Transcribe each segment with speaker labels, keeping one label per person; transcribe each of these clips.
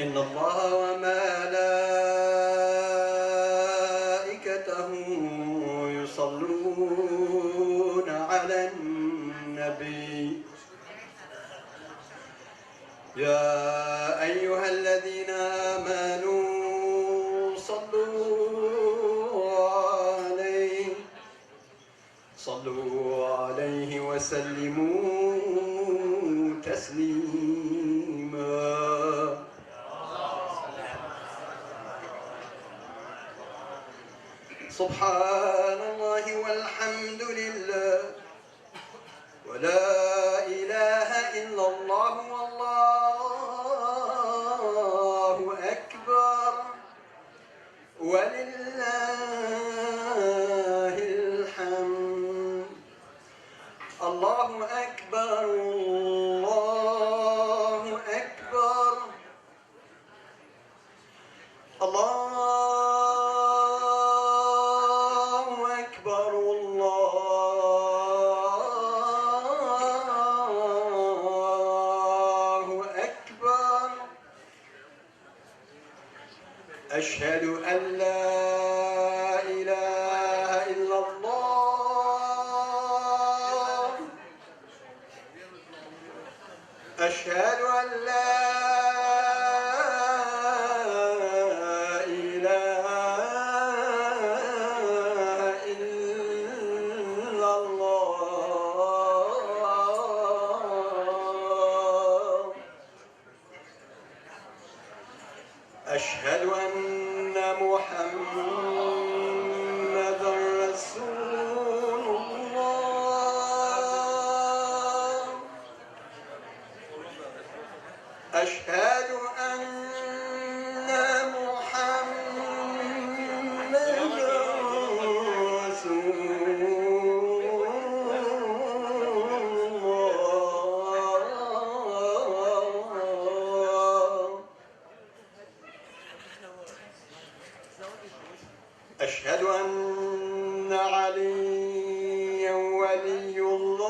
Speaker 1: إن الله وملائكته يصلون على النبي يا أيها الذين آمنوا صلوا عليه وسلموا تسليما. سبحان الله والحمد لله ولا إله إلا الله والله أكبر ولله الحمد. الله أكبر الله أكبر. الله أشهد أن لا إله إلا الله. أشهد أن لا إله إلا الله. أشهد أن محمدًا رسول الله. أشهد أن محمدًا رسول أشهد أن عليا ولي الله.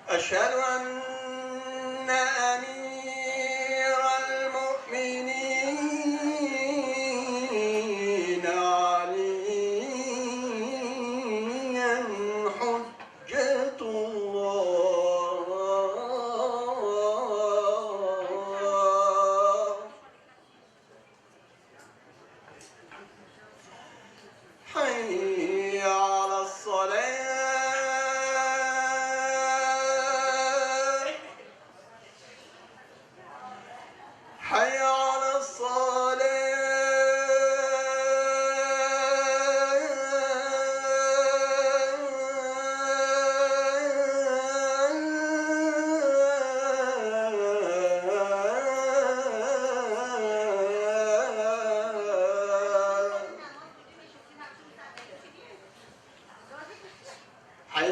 Speaker 1: أشهد أن أمير المؤمنين عليا حجة الله. حي على الصلاة. حي على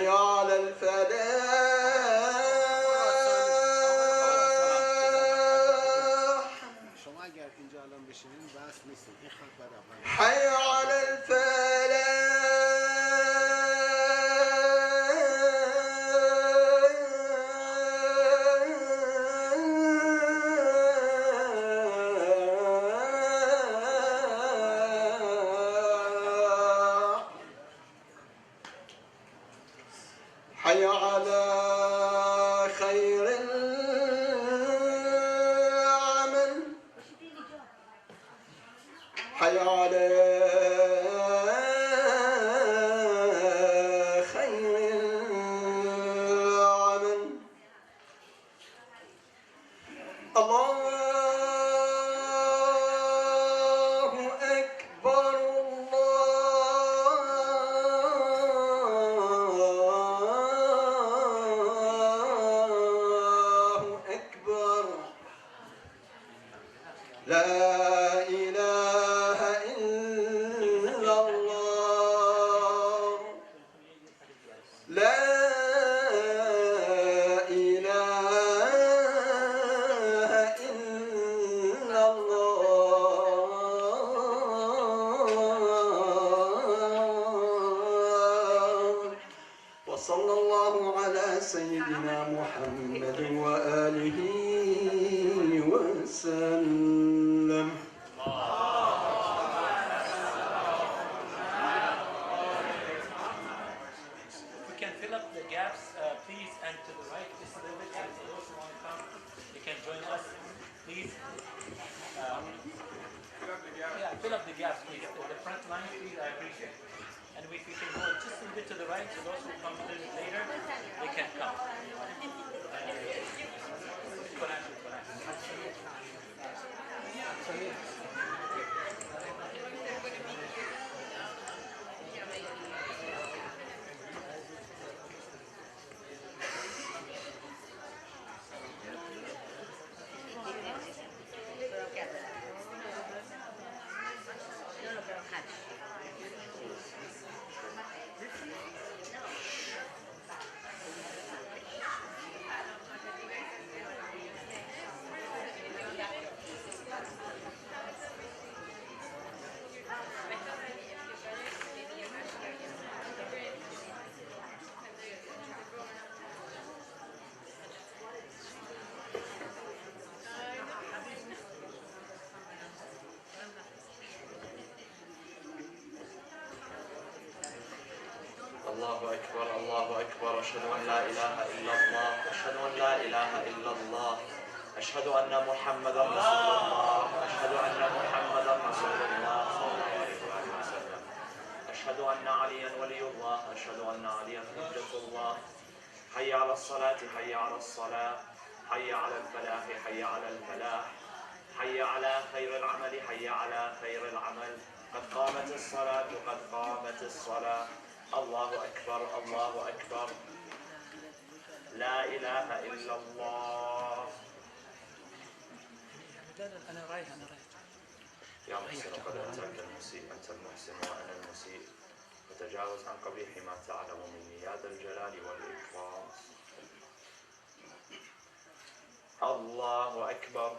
Speaker 1: حي على الفلاح. حي على الفلاح. حي على خير العمل. حي على خير العمل. الله أكبر الله أكبر. لا إله إلا الله. لا إله إلا الله. وسلم.
Speaker 2: We can fill up the gaps, please, and to the right just a little bit, and for those who want to come, you can join us, please. Yeah, fill up the gaps, please. The front line, please, I appreciate it. And if you can go just a little bit to the right, so those who come a little bit later, they can come.
Speaker 3: الله أكبر الله أكبر أشهد أن لا إله إلا الله أشهد أن لا إله إلا الله أشهد أن محمدا رسول الله أشهد أن محمدا رسول الله صلى الله عليه وسلم أشهد أن عليا ولي الله أشهد أن عليا حجة الله حي على الصلاة حي على الصلاة حي على الفلاح حي على الفلاح حي على خير العمل حي على خير العمل قد قامت الصلاة قد قامت الصلاة الله أكبر الله أكبر لا إله إلا الله.
Speaker 2: أنا رايح
Speaker 3: يا محسن قد أتاك المسيء أنت المحسن وأنا المسيء فتجاوز عن قبيح ما تعلم مني يا ذا الجلال والإكرام. الله أكبر.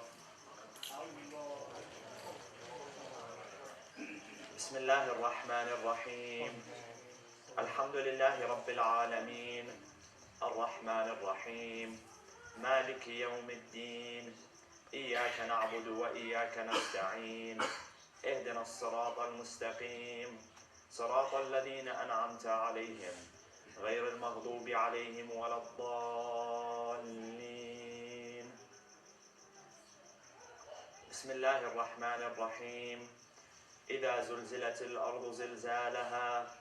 Speaker 3: بسم الله الرحمن الرحيم الحمد لله رب العالمين الرحمن الرحيم مالك يوم الدين إياك نعبد وإياك نستعين اهدنا الصراط المستقيم صراط الذين أنعمت عليهم غير المغضوب عليهم ولا الضالين. بسم الله الرحمن الرحيم إذا زلزلت الأرض زلزالها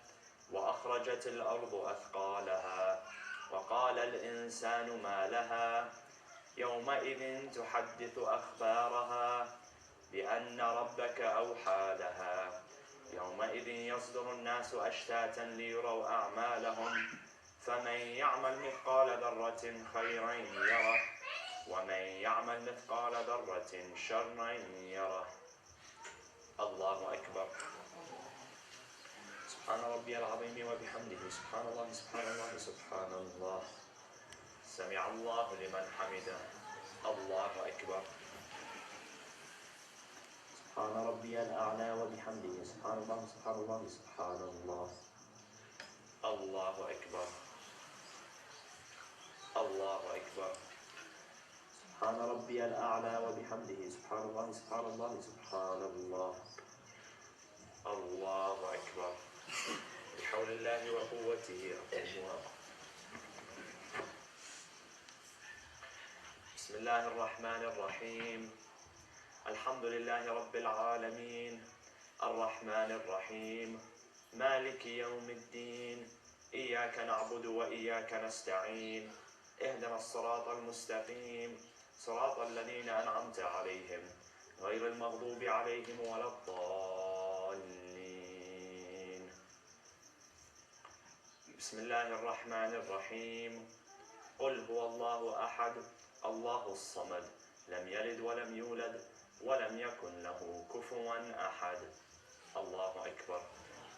Speaker 3: وأخرجت الأرض أثقالها وقال الإنسان ما لها يومئذ تحدث أخبارها بأن ربك أوحى لها يومئذ يصدر الناس أشتاتا ليروا أعمالهم فمن يعمل مثقال ذرة خيرا يره ومن يعمل مثقال ذرة شرا يره. الله أكبر. سبحان ربي العظيم وبحمده سبحان الله سبحان الله سبحان الله سمع الله لمن حمده الله أكبر. سبحان ربي الأعلى وبحمده سبحان الله سبحان الله سبحان الله الله أكبر الله أكبر. سبحان ربي الأعلى وبحمده سبحان الله سبحان الله سبحان الله الله أكبر. بحول الله وقوته أقوم. بسم الله الرحمن الرحيم الحمد لله رب العالمين الرحمن الرحيم مالك يوم الدين إياك نعبد وإياك نستعين اهدنا الصراط المستقيم صراط الذين أنعمت عليهم غير المغضوب عليهم ولا الضالين. بسم الله الرحمن الرحيم قل هو الله أحد الله الصمد لم يلد ولم يولد ولم يكن له كفوا أحد. الله أكبر.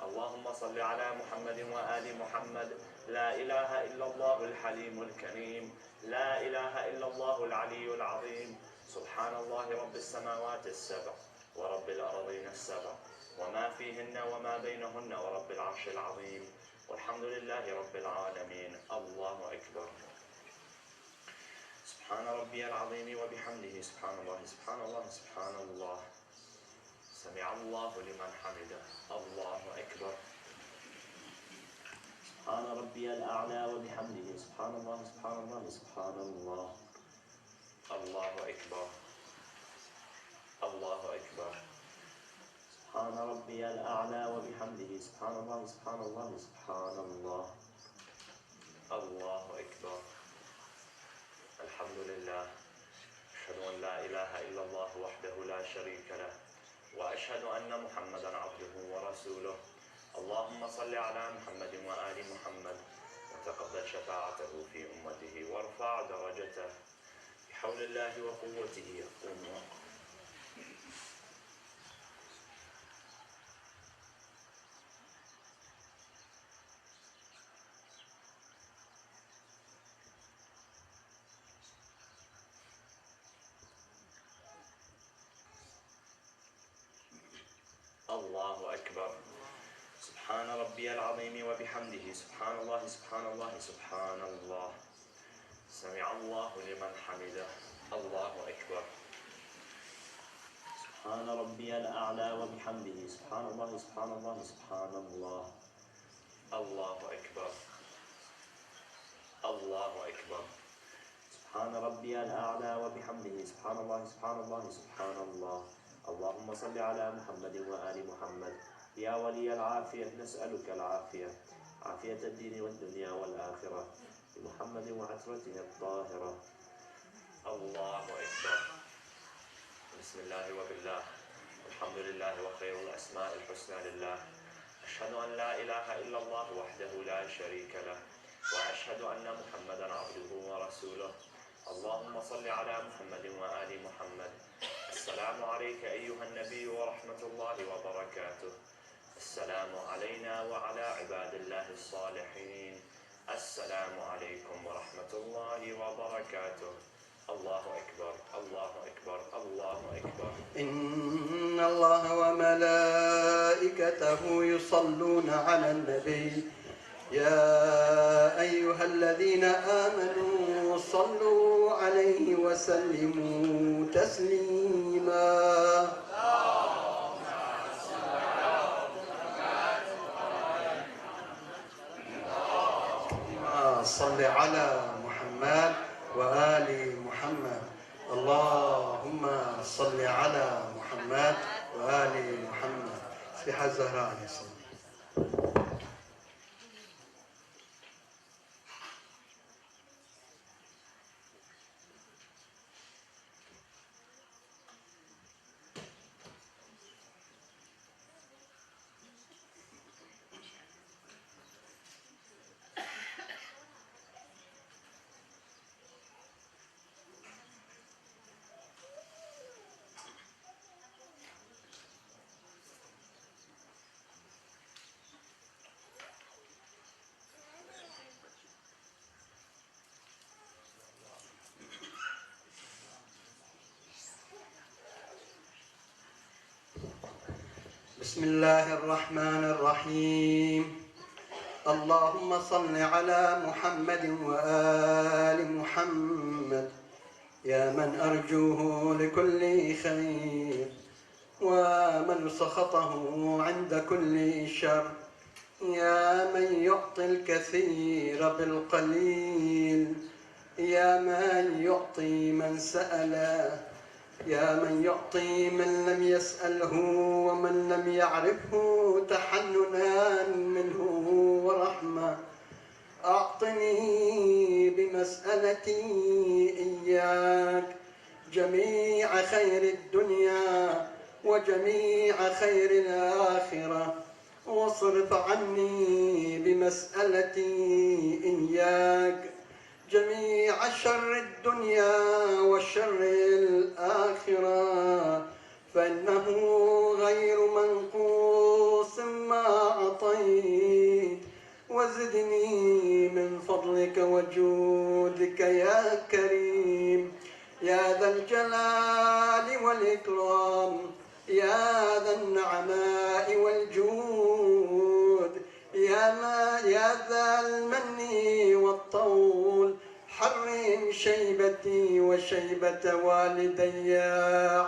Speaker 3: اللهم صل على محمد وآل محمد. لا إله إلا الله الحليم الكريم لا إله إلا الله العلي العظيم سبحان الله رب السماوات السبع ورب الأرضين السبع وما فيهن وما بينهن ورب العرش العظيم والحمد لله رب العالمين. الله أكبر. سبحان ربي العظيم وبحمده سبحان الله سبحان الله سبحان الله. سمع الله لمن حمده. الله أكبر. سبحان ربي الأعلى وبحمده سبحان الله سبحان الله سبحان الله. الله أكبر. الله أكبر. سبحان ربي الأعلى وبحمده سبحان الله سبحان الله سبحان الله. الله أكبر. الحمد لله. أشهد أن لا إله إلا الله وحده لا شريك له وأشهد أن محمدا عبده ورسوله. اللهم صل على محمد وآل محمد وتقبل شفاعته في أمته وارفع درجته بحول الله وقوته. يقوم الله أكبر. سبحان ربي العظيم وبحمده سبحان الله سبحان الله سبحان الله. سمع الله لمن حمده. الله أكبر. سبحان ربي الأعلى وبحمده سبحان الله سبحان الله سبحان الله. الله أكبر. الله أكبر. سبحان ربي الأعلى وبحمده سبحان الله سبحان الله سبحان الله. اللهم صل على محمد وآل محمد. يا ولي العافية نسألك العافية، عافية الدين والدنيا والآخرة، بمحمد وعترته الطاهرة. الله أكبر. بسم الله وبالله والحمد لله وخير الأسماء الحسنى لله. أشهد أن لا إله إلا الله وحده لا شريك له وأشهد أن محمدا عبده ورسوله. اللهم صل على محمد وآل محمد. السلام عليك أيها النبي ورحمة الله وبركاته. السلام علينا وعلى عباد الله الصالحين. السلام عليكم ورحمة الله وبركاته. الله أكبر الله أكبر الله أكبر.
Speaker 1: إن الله وملائكته يصلون على النبي يا أيها الذين آمنوا صلوا عليه وسلموا تسليما. صل على محمد وآل محمد. اللهم صل على محمد وآل محمد. سبحة الزهراء عليه السلام. بسم الله الرحمن الرحيم. اللهم صل على محمد وآل محمد يا من أرجوه لكل خير ومن سخطه عند كل شر. يا من يعطي الكثير بالقليل. يا من يعطي من سأله. يا من يعطي من لم يسأله ومن لم يعرفه تحننا منه ورحمة. أعطني بمسألتي إياك جميع خير الدنيا وجميع خير الآخرة، واصرف عني بمسألتي إياك جميع شر الدنيا وشر الآخرة، فإنه غير منقوص ما أعطيت. وزدني من فضلك وجودك يا كريم يا ذا الجلال والإكرام يا ذا النعماء والجود يا ذا المن والطول. حرم شيبتي وشيبة والدي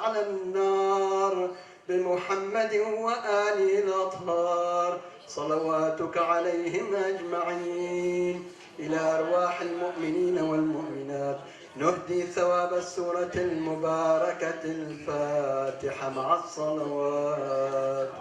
Speaker 1: على النار بمحمد وآله الأطهار صلواتك عليهم أجمعين. إلى أرواح المؤمنين والمؤمنات نهدي ثواب السورة المباركة الفاتحة مع الصلوات.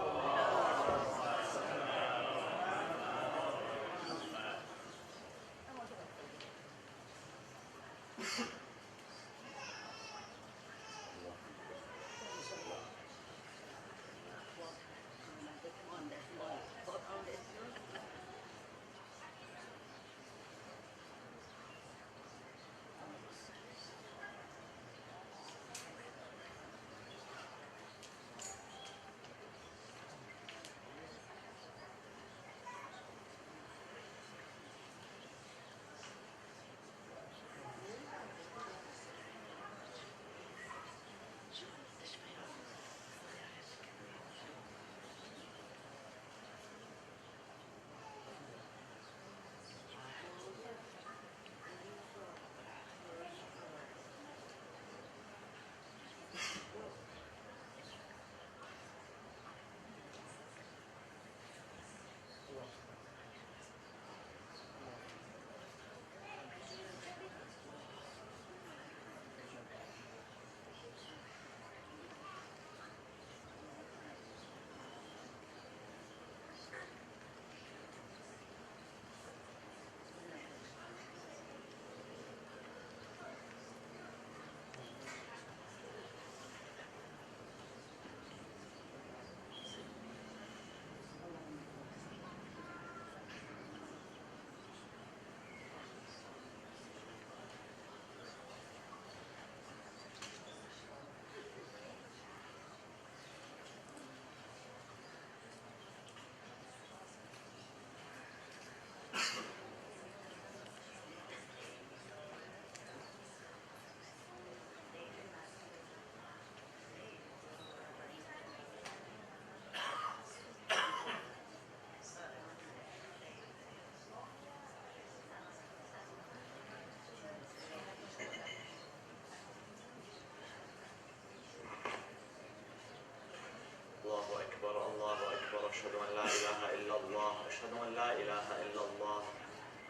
Speaker 3: الله أكبر الله أكبر أشهد أن لا إله إلا الله أشهد أن لا إله إلا الله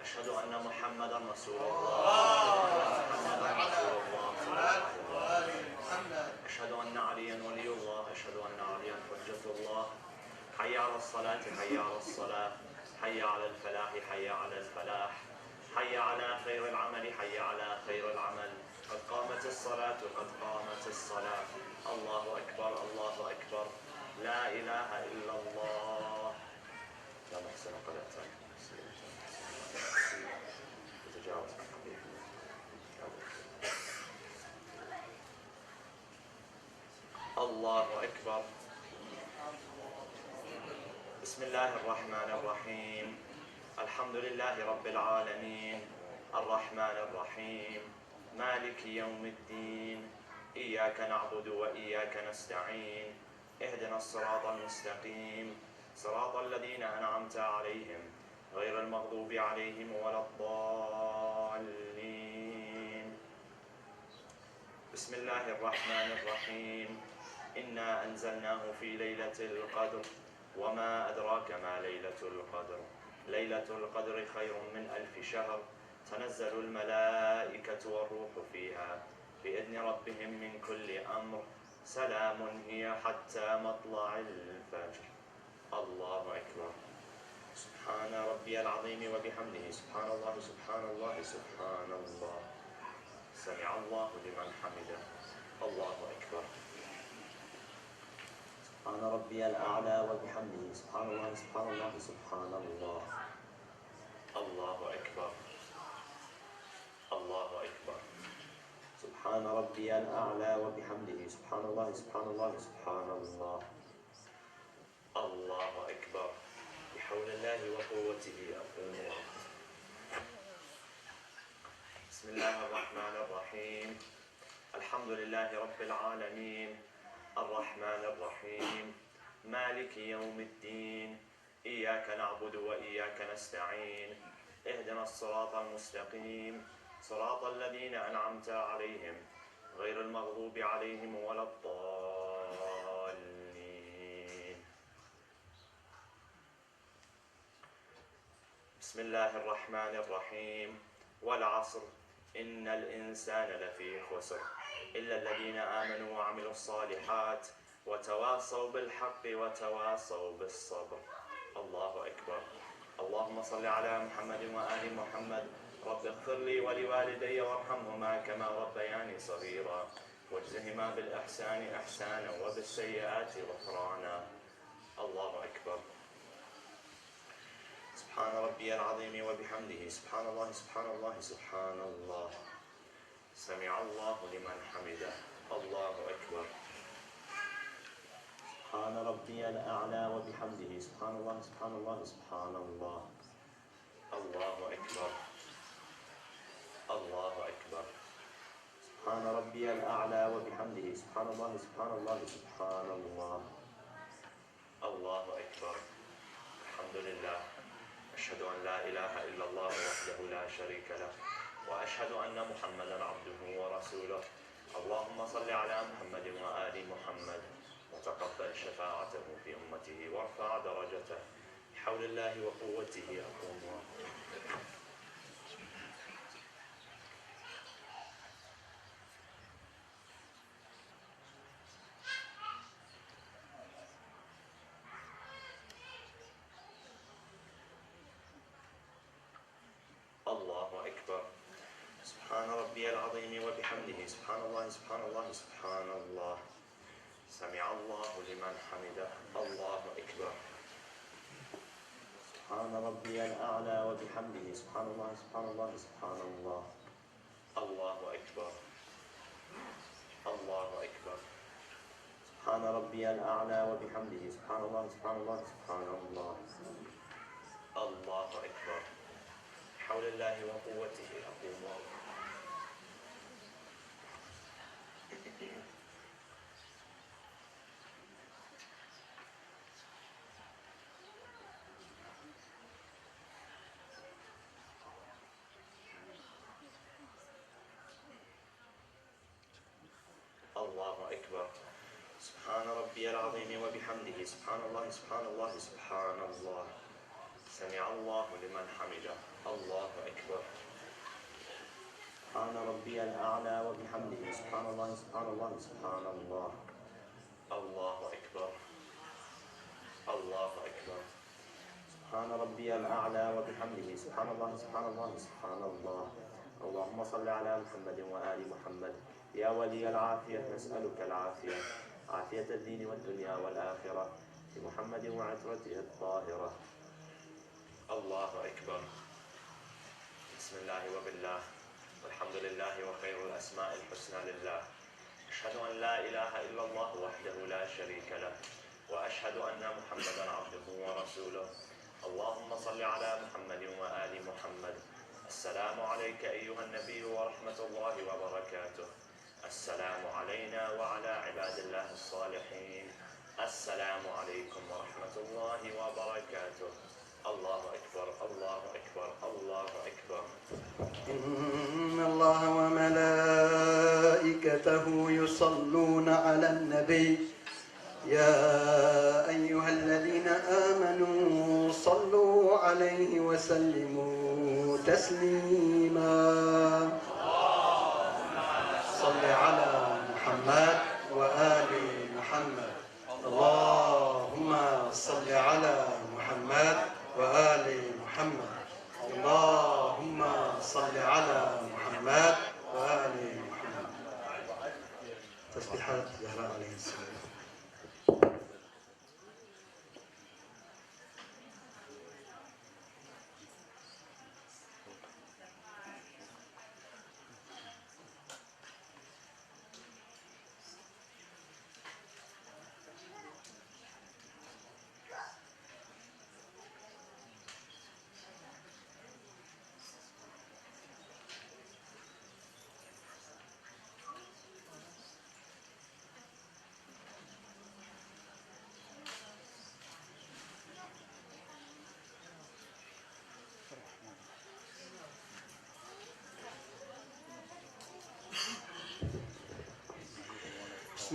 Speaker 3: أشهد أن محمدا رسول الله أشهد أن عليا ولي الله أشهد أن عليا حجة الله حي على الصلاة حي على الصلاة حي على الفلاح حي على الفلاح حي على خير العمل حي على خير العمل قد قامت الصلاة قد قامت الصلاة الله أكبر الله أكبر لا إله إلا الله. لا محسن قد أتاك تتجاوز عن حقيقة. الله أكبر. بسم الله الرحمن الرحيم الحمد لله رب العالمين الرحمن الرحيم مالك يوم الدين إياك نعبد وإياك نستعين اهدنا الصراط المستقيم صراط الذين أنعمت عليهم غير المغضوب عليهم ولا الضالين. بسم الله الرحمن الرحيم إنا أنزلناه في ليلة القدر وما أدراك ما ليلة القدر ليلة القدر خير من 1000 شهر تنزل الملائكة والروح فيها بإذن ربهم من كل أمر سلام هي حتى مطلع الفجر. الله أكبر. سبحان ربي العظيم وبحمده سبحان الله سبحان الله سبحان الله سمع الله لمن حمده. الله أكبر. سبحان ربي الأعلى وبحمده سبحان الله سبحان الله سبحان الله. الله أكبر. الله أكبر. سبحان ربي الأعلى وبحمده سبحان الله سبحان الله سبحان الله. الله أكبر. بحول الله وقوته أقوم. بسم الله الرحمن الرحيم الحمد لله رب العالمين الرحمن الرحيم مالك يوم الدين إياك نعبد وإياك نستعين اهدنا الصراط المستقيم صراط الذين أنعمت عليهم غير المغضوب عليهم ولا الضالين. بسم الله الرحمن الرحيم. والعصر إن الإنسان لفي خسر إلا الذين آمنوا وعملوا الصالحات وتواصوا بالحق وتواصوا بالصبر. الله أكبر. اللهم صل على محمد وآل محمد. رب اغفر لي ولوالدي وارحمهما كما ربياني صغيرا واجزهما بالإحسان إحسانا وبالسيئات غفرانا. الله أكبر. سبحان ربي العظيم وبحمده سبحان الله سبحان الله سبحان الله. سمع الله لمن حمده. الله أكبر. سبحان ربي الأعلى وبحمده سبحان الله سبحان الله سبحان الله. الله أكبر. الله أكبر. سبحان ربي الأعلى وبحمده سبحان الله سبحان الله سبحان الله. الله أكبر. الحمد لله. أشهد أن لا إله إلا الله وحده لا شريك له وأشهد أن محمدا عبده ورسوله. اللهم صل على محمد وآل محمد وتقبل شفاعته في أمته وارفع درجته بحول الله وقوته. أقوم الله أكبر. سبحان ربي العظيم وبحمده سبحان الله سبحان الله سبحان الله. سمع الله لمن حمده. الله أكبر. سبحان ربي الأعلى وبحمده سبحان الله سبحان الله سبحان الله. الله أكبر. الله أكبر. سبحان ربي الأعلى وبحمده سبحان الله سبحان الله سبحان الله. الله أكبر. بحول الله وقوته. أقوم الله أكبر. سبحان ربي العظيم وبحمده سبحان الله سبحان الله سبحان الله. سمع الله لمن حمده. الله أكبر. سبحان ربي الأعلى وبحمده سبحان الله سبحان الله سبحان الله. الله أكبر. الله أكبر. سبحان ربي الأعلى وبحمده سبحان الله سبحان الله سبحان الله. اللهم صل على محمد وآل محمد. يا ولي العافية نسألك العافية عافية الدين والدنيا والآخرة بمحمد وعترته الطاهرة. الله أكبر. بسم الله وبالله والحمد لله وخير الأسماء الحسنى لله. أشهد أن لا إله إلا الله وحده لا شريك له وأشهد أن محمدا عبده ورسوله. اللهم صل على محمد وآل محمد. السلام عليك أيها النبي ورحمة الله وبركاته. السلام علينا وعلى عباد الله الصالحين. السلام عليكم ورحمة الله وبركاته. الله أكبر. الله أكبر. الله أكبر.
Speaker 1: إن الله وملائكته يصلون على النبي يا أيها الذين آمنوا صلوا عليه وسلموا تسليما. صل على محمد وآل محمد. اللهم صل على محمد وآل محمد. اللهم صل على محمد وآل محمد. تسبيحات زهراء عليه السلام.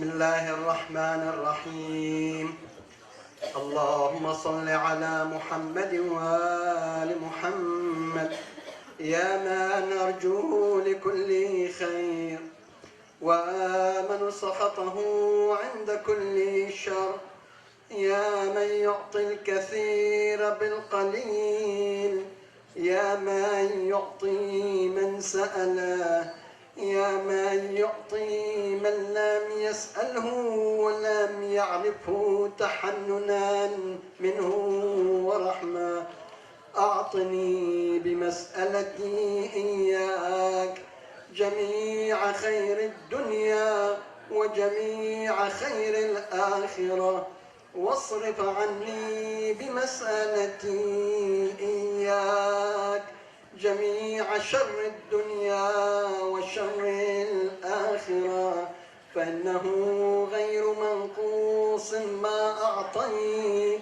Speaker 1: بسم الله الرحمن الرحيم. اللهم صل على محمد وآل محمد يا من نرجو لكل خير وآمن سخطه عند كل شر، يا من يعطي الكثير بالقليل، يا من يعطي من سأله، يا من يعطي من لم يسأله ولم يعرفه تحننا منه ورحمة. أعطني بمسألتي إياك جميع خير الدنيا وجميع خير الآخرة، واصرف عني بمسألتي إياك جميع شر الدنيا وشر الآخرة، فإنه غير منقوص ما أعطيت،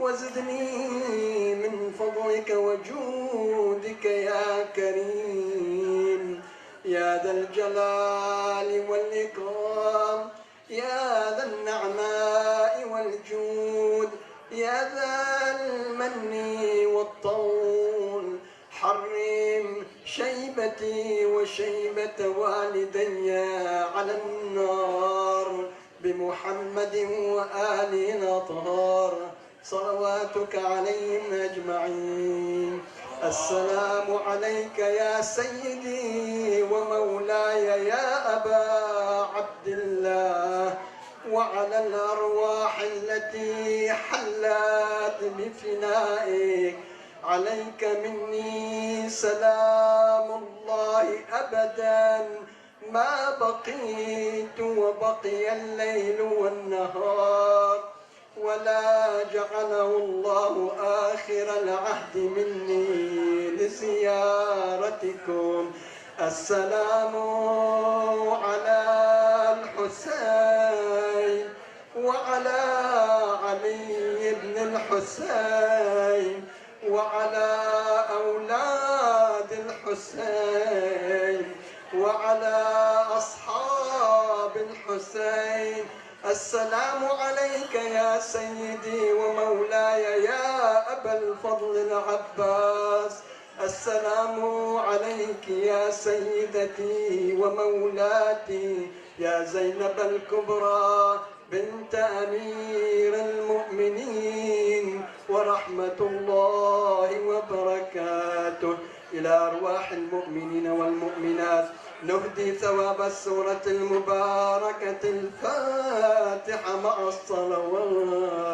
Speaker 1: وزدني من فضلك وجودك يا كريم يا ذا الجلال والإكرام، يا ذا النعماء والجود، يا ذا المن والطول. حرم شيبتي وشيبة والدي على النار بمحمد وآل الأطهار صلواتك عليهم أجمعين. السلام عليك يا سيدي ومولاي يا أبا عبد الله، وعلى الأرواح التي حلت بفنائك، عليك مني سلام الله أبدا ما بقيت وبقي الليل والنهار، ولا جعله الله آخر العهد مني لزيارتكم. السلام على الحسين وعلى علي بن الحسين وعلى أولاد الحسين وعلى أصحاب الحسين. السلام عليك يا سيدي ومولاي يا أبا الفضل العباس، السلام عليك يا سيدتي ومولاتي يا زينب الكبرى بنت أمير المؤمنين، ورحمة الله وبركاته إلى أرواح المؤمنين والمؤمنات. نهدي ثواب السورة المباركة الفاتحة مع الصلوات.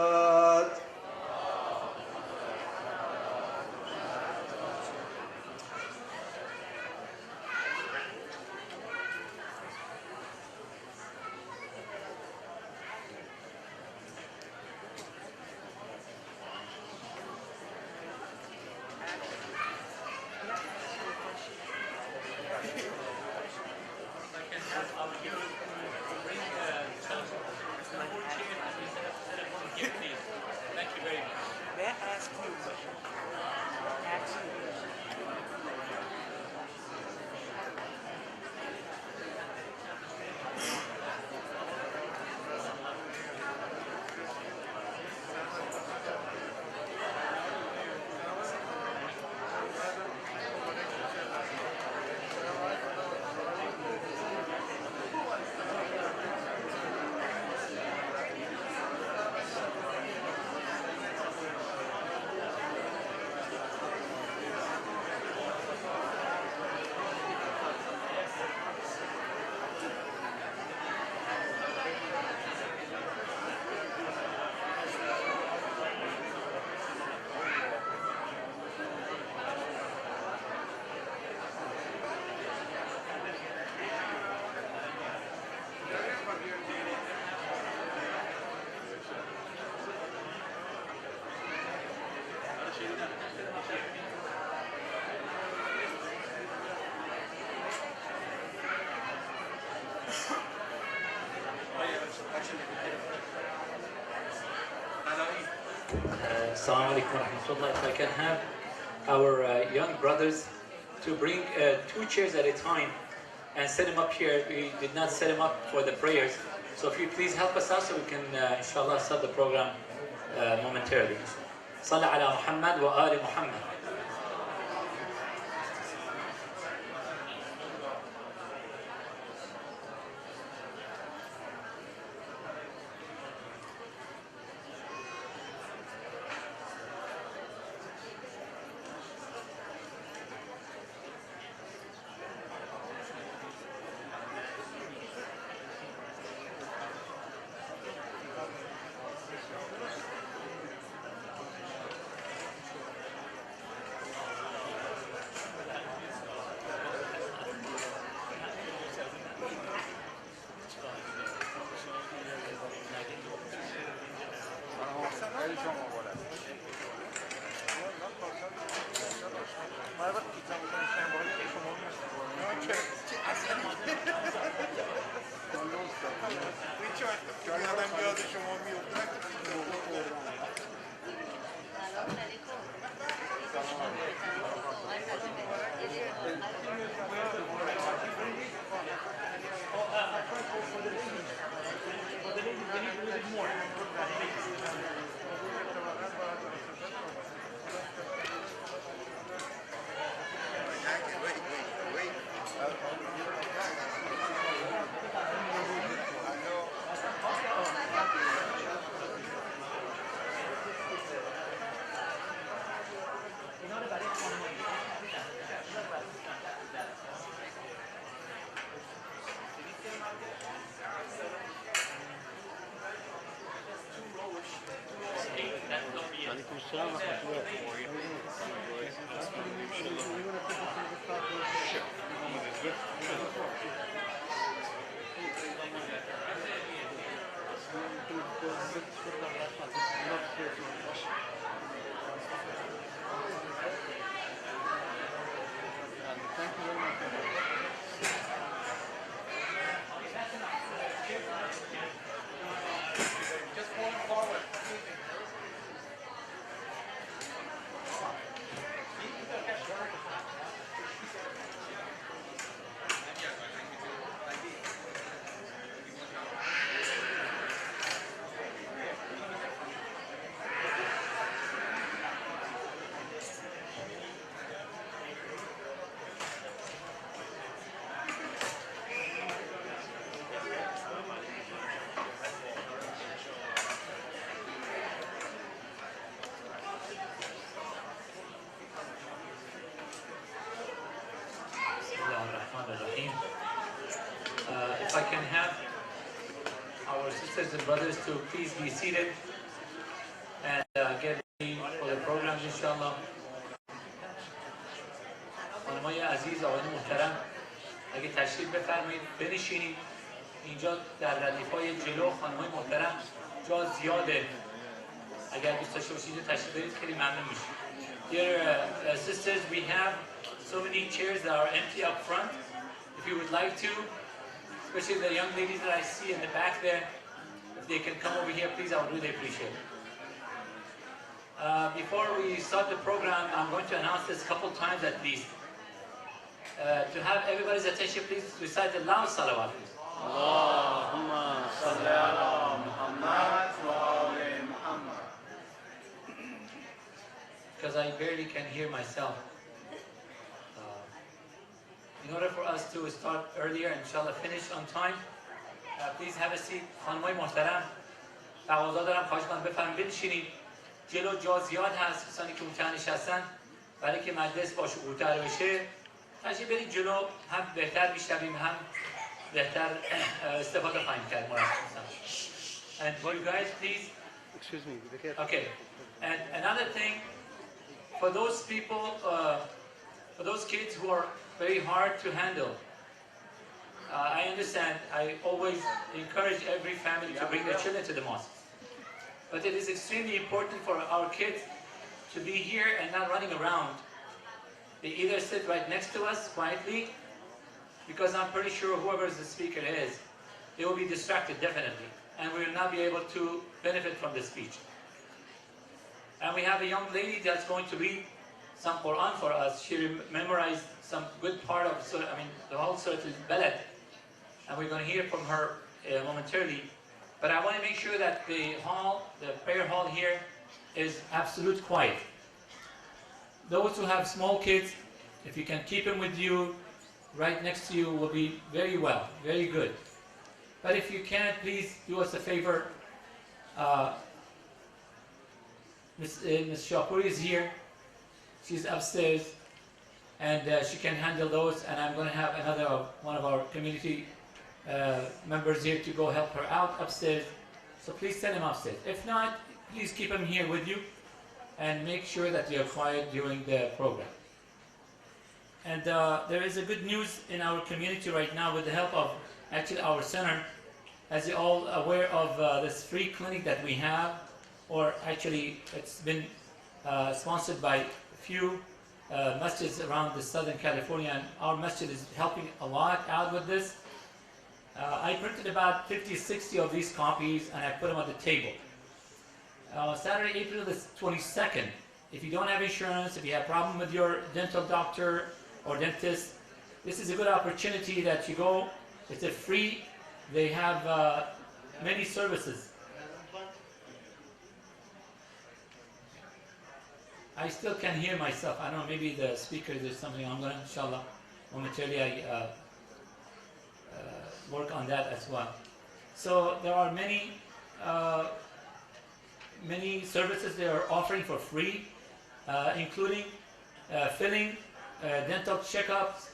Speaker 2: Assalamu alaikum wa rahmatullah. If I can have our young brothers to bring 2 chairs at a time and set them up here. We did not set them up for the prayers, So if you please help us out so we can, inshallah, start the program momentarily. صلى على محمد وآل محمد. If I can have our sisters and brothers to please be seated and get ready for the program, inshallah. خانمای عزیز، آقایان محترم، اگه تشریف بفرمایید بنشینید. اینجا در ردیف‌های جلو خانمای محترم جا زیاده. اگر دوست داشته باشید تشریف برید خیلی ممنون میشیم. Dear sisters, we have so many chairs that are empty up front. If you would like to, especially the young ladies that I see in the back there, if they can come over here, please, I would really appreciate it. Before we start the program, I'm going to announce this a couple times at least. To have everybody's attention, please recite the loud salawat. Allahumma salli ala Muhammad wa ali Muhammad. Because I barely can hear myself. In order for us to start earlier and inshallah finish on time, please have a seat. خانمای محترم، تقاضا دارم خواهش کنم بفرمایید بنشینید. جلو جا زیاد هست، کسانی که اونجا نشستن برای که مجلس با شکوه‌تر بشه تشریف برید جلو، هم بهتر میشنویم هم بهتر استفاده خواهیم کرد. And you guys please.
Speaker 4: Excuse me.
Speaker 2: Okay. And another thing, for those people, for those kids who are very hard to handle, I understand. I always encourage every family to bring their children to the mosque. But it is extremely important for our kids to be here and not running around. They either sit right next to us quietly, because I'm pretty sure whoever the speaker is, they will be distracted definitely, and we will not be able to benefit from the speech. And we have a young lady that's going to read some Quran for us. She memorized some good part of the whole Surah Al-Balad, and we're going to hear from her momentarily. But I want to make sure that the hall, the prayer hall here, is absolute quiet. Those who have small kids, if you can keep them with you, right next to you, will be very well, very good. But if you can't, please do us a favor. Ms. Shapuri is here. She's upstairs, and she can handle those. And I'm going to have another one of our community members here to go help her out upstairs. So please send him upstairs. If not, please keep him here with you, and make sure that you're quiet during the program. And there is a good news in our community right now with the help of actually our center. As you're all aware of this free clinic that we have, or actually it's been sponsored by a few masjids around the Southern California, and our masjid is helping a lot out with this. I printed about 50, 60 of these copies, and I put them on the table. Saturday, April the 22nd, if you don't have insurance, if you have a problem with your dental doctor or dentist, this is a good opportunity that you go. It's a free. They have many services. I still can hear myself. I don't know, maybe the speaker, there's something. I'm going to, inshallah, momentarily I work on that as well. So there are many services they are offering for free, including filling, dental checkups,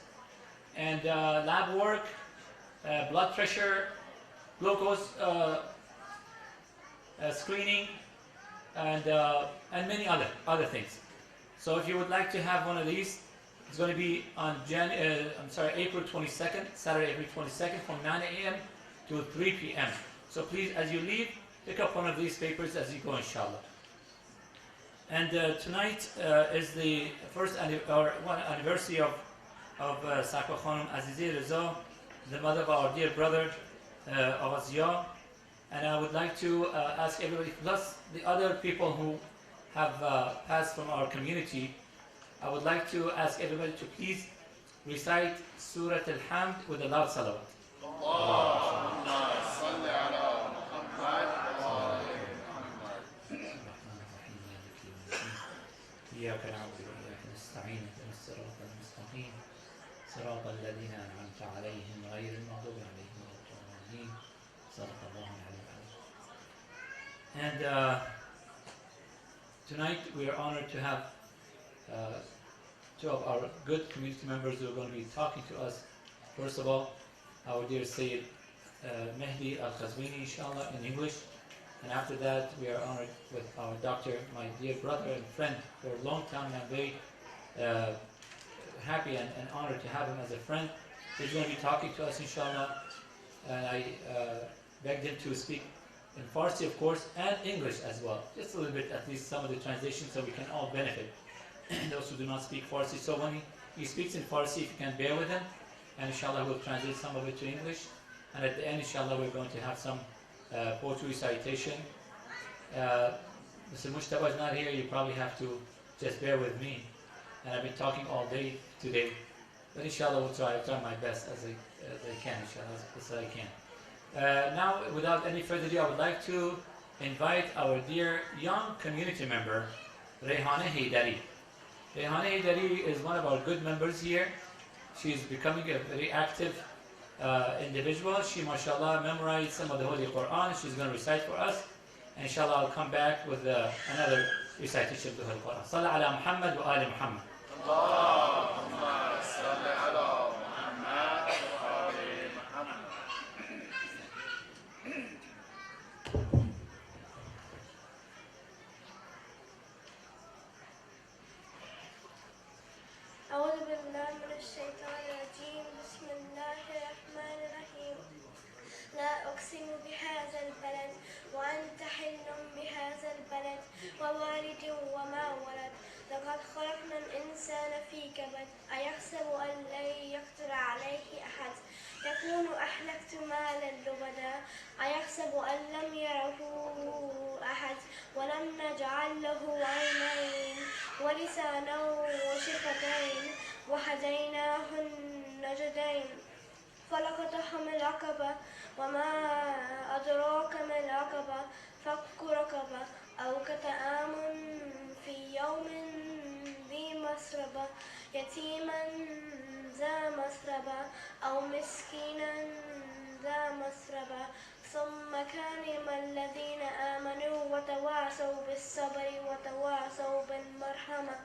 Speaker 2: and lab work, blood pressure, glucose screening, and many other things. So if you would like to have one of these, it's going to be on April 22nd, Saturday, April 22nd, from 9 a.m. to 3 p.m. So please, as you leave, pick up one of these papers as you go, inshallah. And tonight is the first anniversary of Sakwa Khanum Azizi Reza, the mother of our dear brother Awazia. And I would like to ask everybody, plus the other people who have passed from our community, I would like to ask everybody to please recite Surah Al-Hamd with a loud salawat. Allahumma salli ala Muhammad wa ali Muhammad. إياك نعبد وإياك نستعين اهدنا الصراط المستقيم صراط الذين أنعمت عليهم غير المغضوب عليهم ولا الضالين صدق الله العلي العظيم. And tonight we are honored to have two of our good community members who are going to be talking to us. First of all, our dear Sayyid Mehdi Al-Khazwini, inshallah, in English. And after that, we are honored with our doctor, my dear brother and friend for a long time. I'm very happy and honored to have him as a friend. He's going to be talking to us, inshallah. And I begged him to speak in Farsi, of course, and English as well. Just a little bit, at least some of the translations, so we can all benefit. Those who do not speak Farsi. So when he speaks in Farsi, if you can bear with him, and inshallah we'll translate some of it to English. And at the end, inshallah, we're going to have some poetry recitation. Mr. Mushtaba is not here. You probably have to just bear with me. And I've been talking all day today. But inshallah, I'll try my best as I can, inshallah, as best as I can. Now, without any further ado, I would like to invite our dear young community member, Rehana Haydari. Rehana Haydari is one of our good members here. She's becoming a very active individual. She, mashallah, memorized some of the Holy Quran. She's going to recite for us. And inshallah, I'll come back with another recitation of the Holy Quran. Salli ala Muhammad wa ali Muhammad. Allahumma salli ala Muhammad wa ali Muhammad.
Speaker 4: أعوذ بالله من الشيطان الرجيم بسم الله الرحمن الرحيم لا أقسم بهذا البلد وأنت حل بهذا البلد ووالد وما ولد لقد خلقنا الإنسان في كبد أيحسب أن لن يقدر عليه أحد يكون أهلكت مالا لبدا أيحسب أن لم يره أحد ولم نجعل له عينين ولسانا وشفتين وهديناه النجدين فلقتحم العقبة وما أدراك ما العقبة فك رقبة أو كطعام في يوم ذي مسربة يتيما ذا مسربة أو مسكينا ذا مسربة ثم كان الذين آمنوا وتواصوا بالصبر وتواصوا بالمرحمة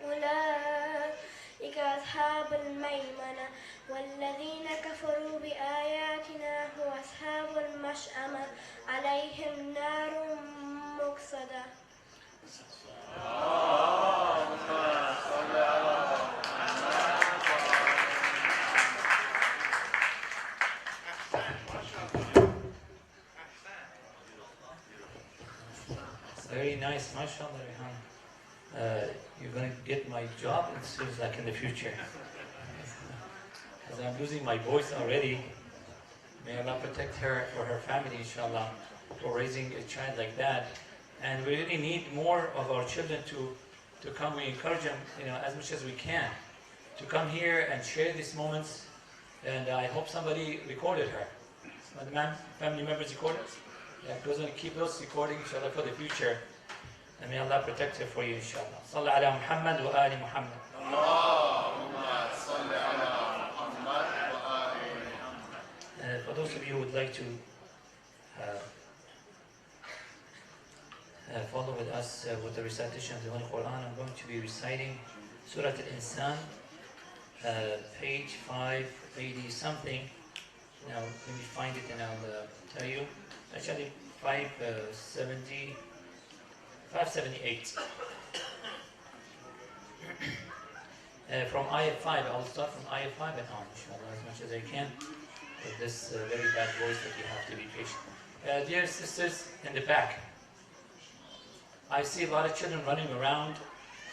Speaker 4: أولئك أصحاب الميمنة والذين كفروا بآياتنا هو أصحاب المشأمة عليهم نار مؤصدة.
Speaker 2: Very nice, mashallah, Rehan. You're going to get my job, it seems like in the future. Because I'm losing my voice already. May Allah protect her for her family, inshallah, for raising a child like that. And we really need more of our children to come. We encourage them, as much as we can, to come here and share these moments. And I hope somebody recorded her. The family members recorded? Yeah, goes and keep those recordings, inshallah, for the future. And may Allah protect her for you, inshallah. Salli ala Muhammad wa ali Muhammad.
Speaker 5: Allahumma salli ala Muhammad wa ali Muhammad.
Speaker 2: For those of you who would like to follow with us with the recitation of the Holy Quran, I'm going to be reciting Surah Al-Insan, page 580 something. Now, let me find it and I'll tell you. Actually, 578. From ayah 5, I will start from ayah 5 and on, inshallah, as much as I can, with this very bad voice that you have to be patient. Dear sisters in the back, I see a lot of children running around,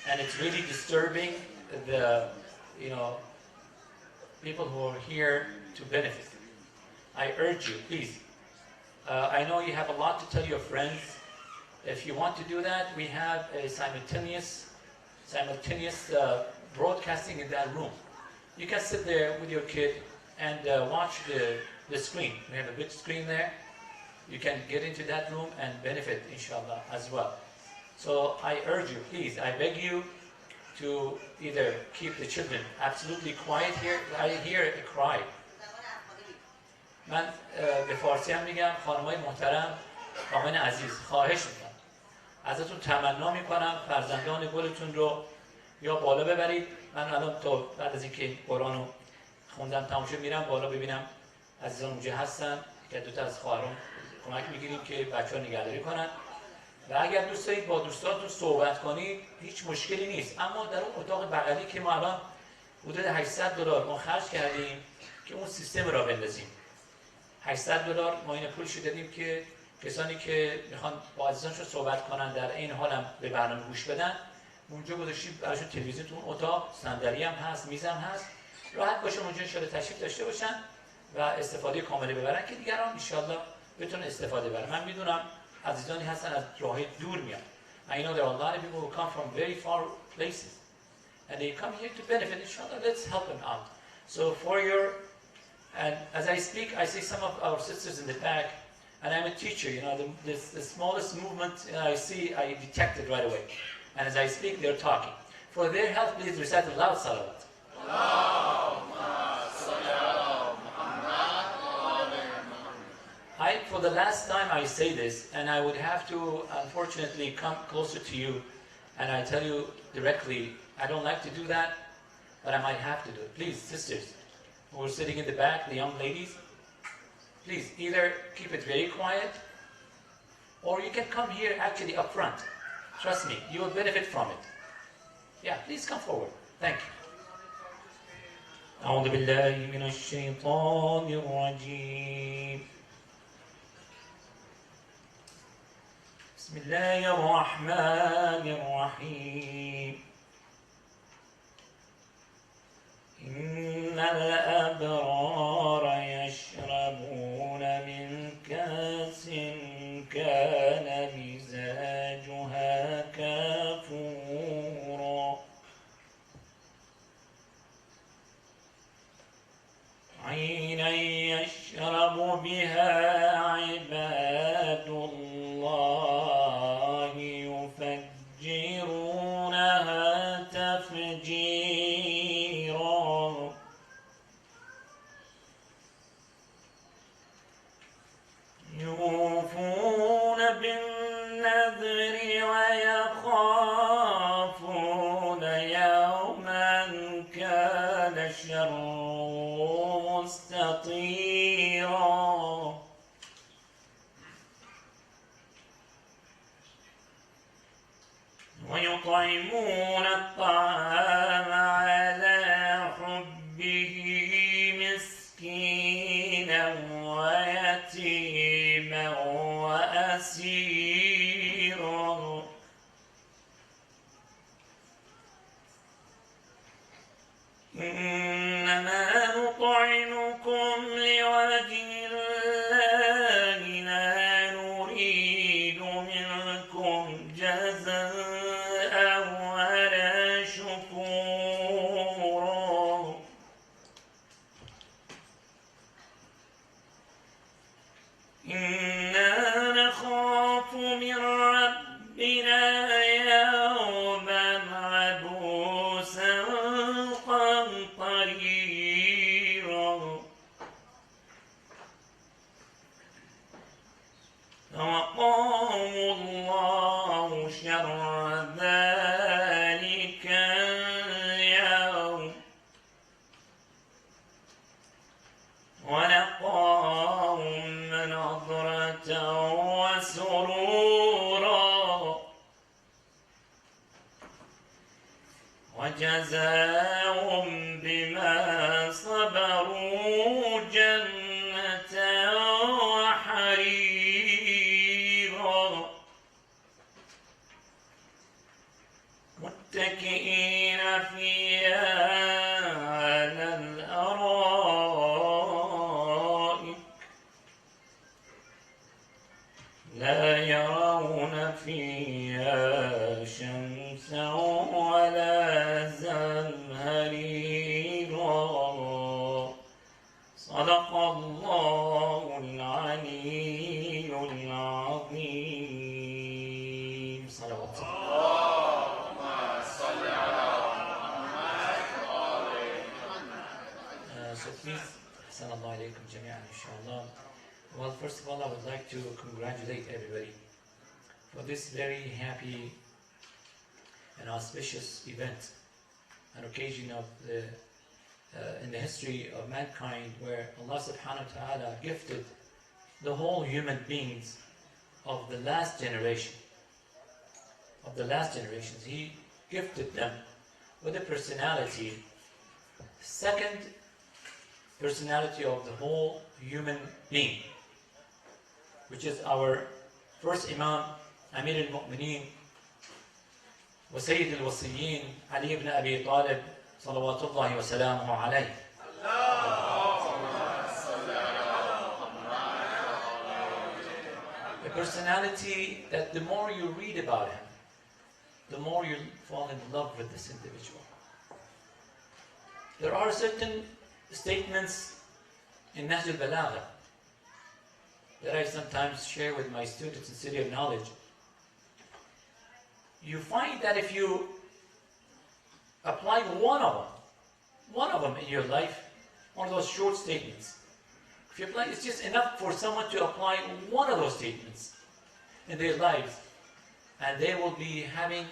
Speaker 2: and it's really disturbing the, people who are here to benefit. I urge you, please. I know you have a lot to tell your friends. If you want to do that, we have a simultaneous broadcasting in that room. You can sit there with your kid and watch the screen. We have a big screen there. You can get into that room and benefit, inshallah, as well. So I urge you, please, I beg you to either keep the children absolutely quiet here. I hear a cry. من به فارسی هم میگم خانمای محترم، خانمان عزیز، خواهش میکنم ازتون تمنا میکنم فرزندان گلتون رو یا بالا ببرید. من الان تا بعد از اینکه قرآن رو خوندم تمام شد میرم بالا ببینم عزیزان اونجا هستن که دو تا از خواهرام کمک میگیریم که بچه‌ها نگهداری کنن و اگر دوست دارید با دوستانتون صحبت کنید هیچ مشکلی نیست. اما در اون اتاق بغلی که ما الان حدود $800 ما خرج کردیم که اون سیستم را بندازیم. $800 ما این پولشو دادیم که کسانی که میخوان با عزیزانشون صحبت کنن در این حال هم به برنامه گوش بدن اونجا گذاشتیم براشون تلویزیون تو اون اتاق، صندلی هم هست، میز هم هست، راحت باشن اونجا ان شاءالله تشریف داشته باشن و استفاده کاملی ببرن که دیگران ان شاءالله بتونن استفاده ببرن. من میدونم عزیزانی هستن از راههای دور میان. I know there are a lot of people who come from very far places and they come here to benefit. Inshallah, let's help them out. So for your and as I speak, I see some of our sisters in the back, and I'm a teacher. The smallest movement I see, I detect it right away. And as I speak, they're talking. For their health, please recite a loud salawat. For the last time I say this, and I would have to, unfortunately, come closer to you, and I tell you directly, I don't like to do that, but I might have to do it. Please, sisters, who are sitting in the back, the young ladies, please either keep it very quiet, or you can come here actually up front. Trust me, you will benefit from it. Yeah, please come forward. Thank you. أعوذ بالله من الشيطان الرجيم. بسم الله الرحمن الرحيم. إن الأبرار يشربون من كأس كان مزاجها كافورا عينا
Speaker 6: النذر ويخافون يوما كان شره مستطيرا ويطعمون الطعام على حبه مسكينا ويتيما وأسيرا إنما نطعمكم لوجه الله لا نريد منكم جزاء ولا شكورا إنا نخاف من ربنا يوما عبوسا قمطريرا فوقاهم الله شر ذلك اليوم ولقاهم نضرة وسرورا وجزاهم بما صبروا جنة وحريرا متكئين فيها على الأرائك لا يرون فيها شمسا ولا زمهريرا صدق الله العلي العظيم صلوات So please, Assalamu alaikum jami'an inshallah. Well, first of all, I would like to congratulate everybody for this very happy and auspicious event, an occasion of in the history of mankind where Allah subhanahu wa ta'ala gifted the whole human beings of the last generation. He gifted them with a personality, second personality of the whole human being, which is our first Imam, Amir al-Mu'mineen, wa Sayyid al-Wasiyyin, Ali ibn Abi Talib, salawatullahi wa salamuhu alayhi. A personality that the more you read about him, the more you fall in love with this individual. There are certain statements in Nahj al-Balagha that I sometimes share with my students in City of Knowledge. You find that if you apply one of them in your life, one of those short statements, if you apply, it's just enough for someone to apply one of those statements in their lives, and they will be having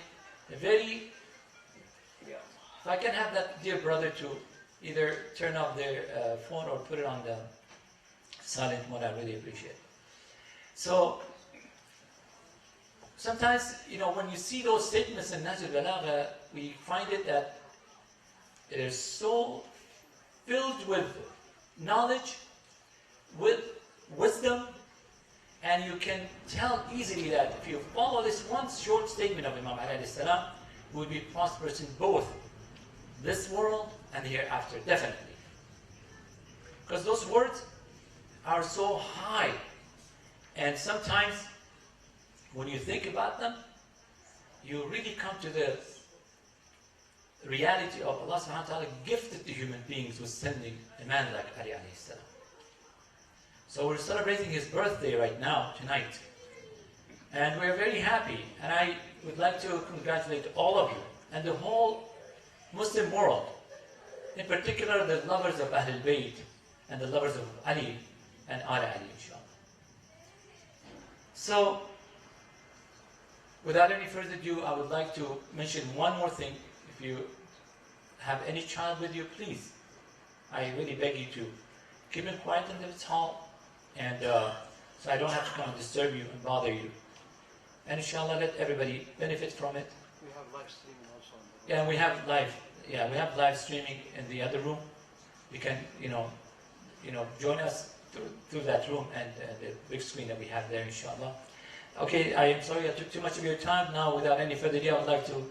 Speaker 6: a very, if I can have that dear brother to either turn off their phone or put it on the silent mode, I really appreciate it. So, sometimes, when you see those statements in Nahj al-Balagha, we find it that it is so filled with knowledge, with wisdom, and you can tell easily that if you follow this one short statement of Imam alayhi salam, you will be prosperous in both this world and the hereafter, definitely. Because those words are so high, and sometimes when you think about them, you really come to the reality of Allah subhanahu wa ta'ala gifted the human beings with sending a man like Ali alayhi salam. So we're celebrating his birthday right now, tonight. And we're very happy, and I would like to congratulate all of you and the whole Muslim world, in particular the lovers of Ahlul Bayt and the lovers of Ali and Ali, inshallah. So, Without any further ado, I would like to mention one more thing. If you have any child with you, please, I really beg you to keep it quiet in this hall, and so I don't have to come and disturb you and bother you. And inshallah, let everybody benefit from it.
Speaker 7: We have live streaming also.
Speaker 6: Yeah, we have live streaming in the other room. You can, join us through that room and the big screen that we have there, inshallah. Okay, I am sorry I took too much of your time. Now, without any further ado, I would like to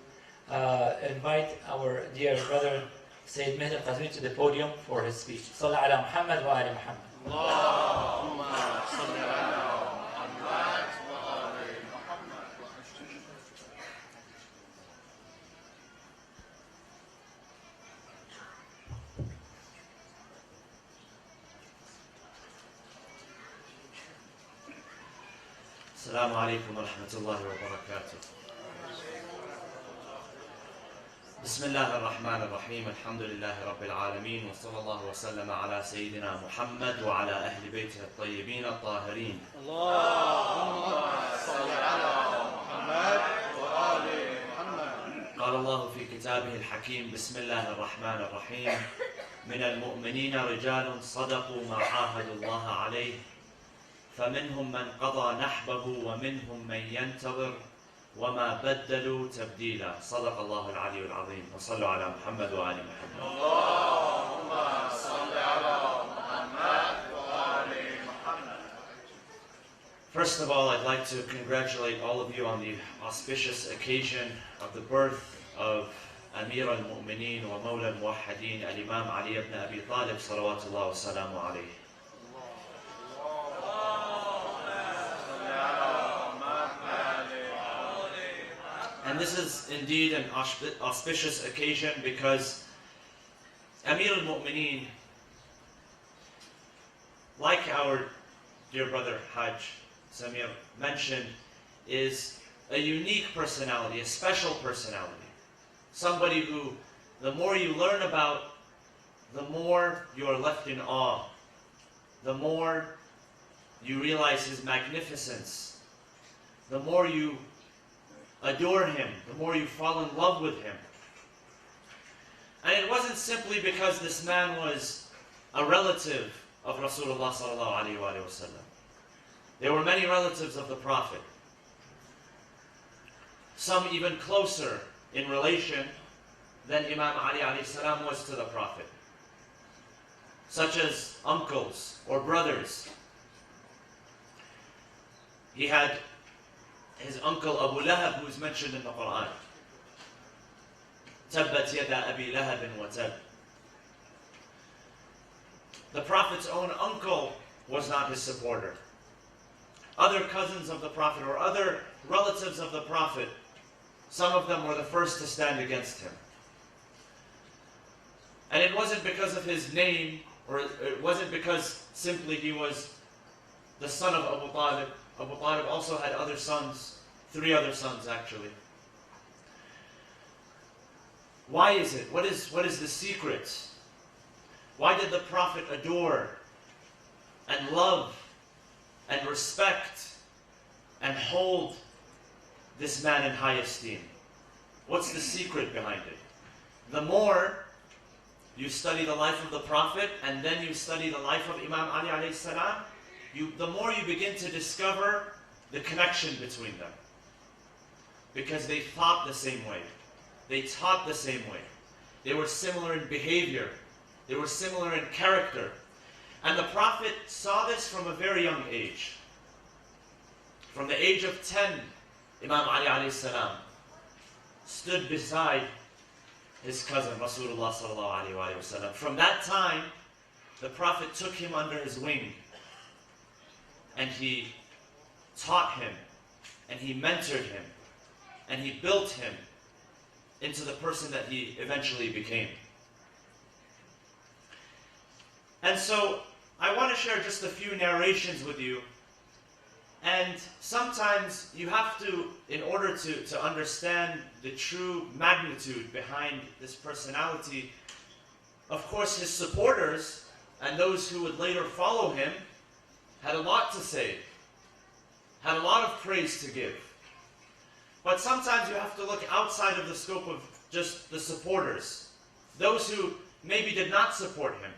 Speaker 6: invite our dear brother Sayyid Meher al-Qazwini to the podium for his speech. Sallallahu ala Muhammad wa ali Muhammad.
Speaker 5: Allahumma salli ala Muhammad wa ali Muhammad.
Speaker 3: السلام عليكم ورحمة الله وبركاته. بسم الله الرحمن الرحيم. الحمد لله رب العالمين، وصلى الله وسلم على سيدنا محمد وعلى أهل بيته الطيبين الطاهرين.
Speaker 5: اللهم صل على محمد وآل محمد.
Speaker 3: قال الله في كتابه الحكيم: بسم الله الرحمن الرحيم. من المؤمنين رجال صدقوا ما عاهدوا الله عليه، فمنهم من قضى نحبه ومنهم من ينتظر وما بدلوا تبديلا. صدق الله العلي العظيم. وصلوا على محمد وآل محمد.
Speaker 5: اللهم صل على محمد وآل محمد.
Speaker 3: First of all, I'd like to congratulate all of you on the auspicious occasion of the birth of Amir al-Mu'mineen wa Mawla al-Muwahhideen al-Imam Ali ibn Abi Talib salawatullah wa salamu alayhi. And this is indeed an auspicious occasion because Amir al-Mu'mineen, like our dear brother Hajj Samir mentioned, is a unique personality, a special personality. Somebody who, the more you learn about, the more you are left in awe. The more you realize his magnificence. The more you adore him, the more you fall in love with him. And it wasn't simply because this man was a relative of Rasulullah sallallahu alaihi wasallam. There were many relatives of the Prophet, some even closer in relation than Imam Ali alayhi salam was to the Prophet, such as uncles or brothers. He had his uncle Abu Lahab, who is mentioned in the Quran. Tabbat yada Abi Lahabin wa tab. The Prophet's own uncle was not his supporter. Other cousins of the Prophet or other relatives of the Prophet, some of them were the first to stand against him. And it wasn't because of his name, or it wasn't because simply he was the son of Abu Talib. Abu Talib also had other sons, 3 other sons actually. Why is it? What is the secret? Why did the Prophet adore and love and respect and hold this man in high esteem? What's the secret behind it? The more you study the life of the Prophet and then you study the life of Imam Ali alayhi salam, the more you begin to discover the connection between them. Because they thought the same way. They taught the same way. They were similar in behavior. They were similar in character. And the Prophet saw this from a very young age. From the age of 10, Imam Ali alayhi salam stood beside his cousin Rasulullah sallallahu alayhi wa sallam. From that time, the Prophet took him under his wing. And he taught him, and he mentored him, and he built him into the person that he eventually became. And so, I want to share just a few narrations with you. And sometimes you have to, in order to understand the true magnitude behind this personality, of course his supporters and those who would later follow him had a lot to say, had a lot of praise to give. But sometimes you have to look outside of the scope of just the supporters. Those who maybe did not support him.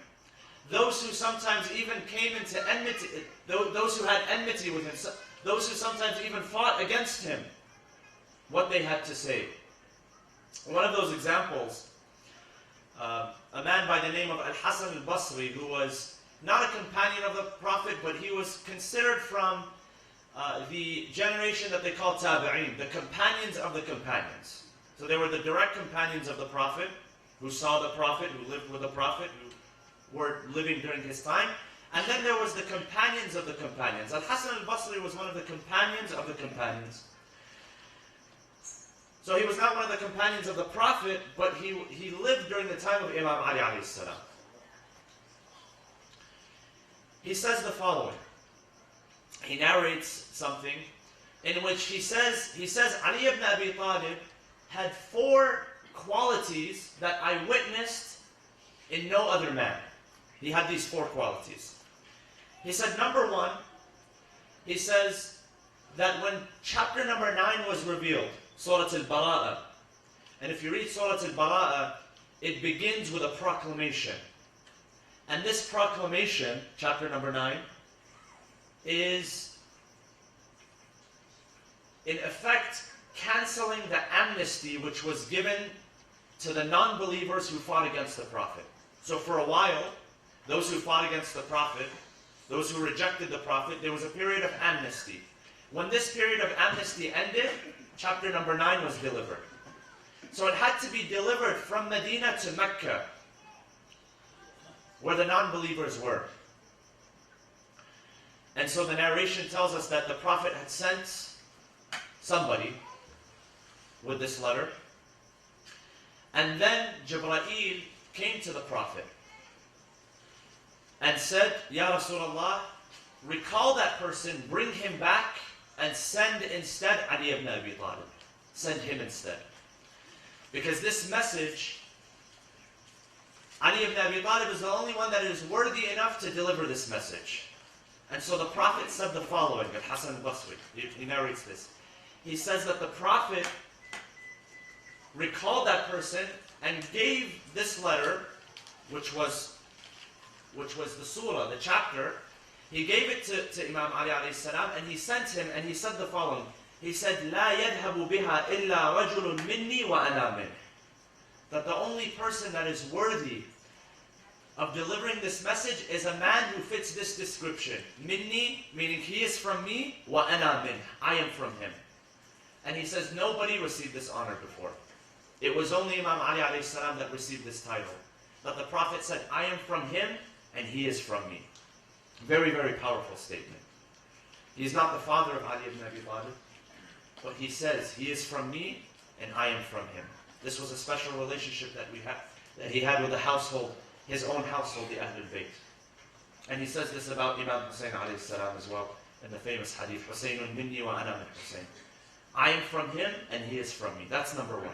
Speaker 3: Those who sometimes even came into enmity, those who had enmity with him, those who sometimes even fought against him, what they had to say. One of those examples, a man by the name of Al-Hasan al-Basri, who was not a companion of the Prophet, but he was considered from the generation that they call Tabi'een, the companions of the companions. So they were the direct companions of the Prophet, who saw the Prophet, who lived with the Prophet, who were living during his time. And then there was the companions of the companions. Al-Hasan al-Basri was one of the companions of the companions. So he was not one of the companions of the Prophet, but he lived during the time of Imam Ali alayhi salam. He says the following. He narrates something in which he says Ali ibn Abi Talib had 4 qualities that I witnessed in no other man. He had these 4 qualities. He said, number 1, he says that when chapter number 9 was revealed, Surah Al-Bara'ah, and if you read Surah Al-Bara'ah, it begins with a proclamation. And this proclamation, chapter number 9, is in effect canceling the amnesty which was given to the non-believers who fought against the Prophet. So for a while, those who fought against the Prophet, those who rejected the Prophet, there was a period of amnesty. When this period of amnesty ended, chapter number 9 was delivered. So it had to be delivered from Medina to Mecca, where the non-believers were. And so the narration tells us that the Prophet had sent somebody with this letter. And then Jibreel came to the Prophet and said, Ya Rasulullah, recall that person, bring him back, and send instead Ali ibn Abi Talib. Send him instead. Because this message, Ali ibn Abi Talib is the only one that is worthy enough to deliver this message. And so the Prophet said the following, Al-Hasan al-Basri, he narrates this. He says that the Prophet recalled that person and gave this letter, which was the surah, the chapter. He gave it to Imam Ali alayhi salam, and he sent him, and he said the following. He said, لا يذهب بها إلا رجل مني وأنا منه. That the only person that is worthy of delivering this message is a man who fits this description. Minni, meaning he is from me, wa ana min, I am from him. And he says nobody received this honor before. It was only Imam Ali alayhi salam that received this title. That the Prophet said, I am from him and he is from me. Very, very powerful statement. He is not the father of Ali ibn Abi Talib, but he says, he is from me and I am from him. This was a special relationship that he had with the household, his own household, the Ahlul Bayt. And he says this about Imam Hussein alayhi salam as well, in the famous hadith, Husaynun minni wa ana min Hussein. I am from him and he is from me. That's number 1.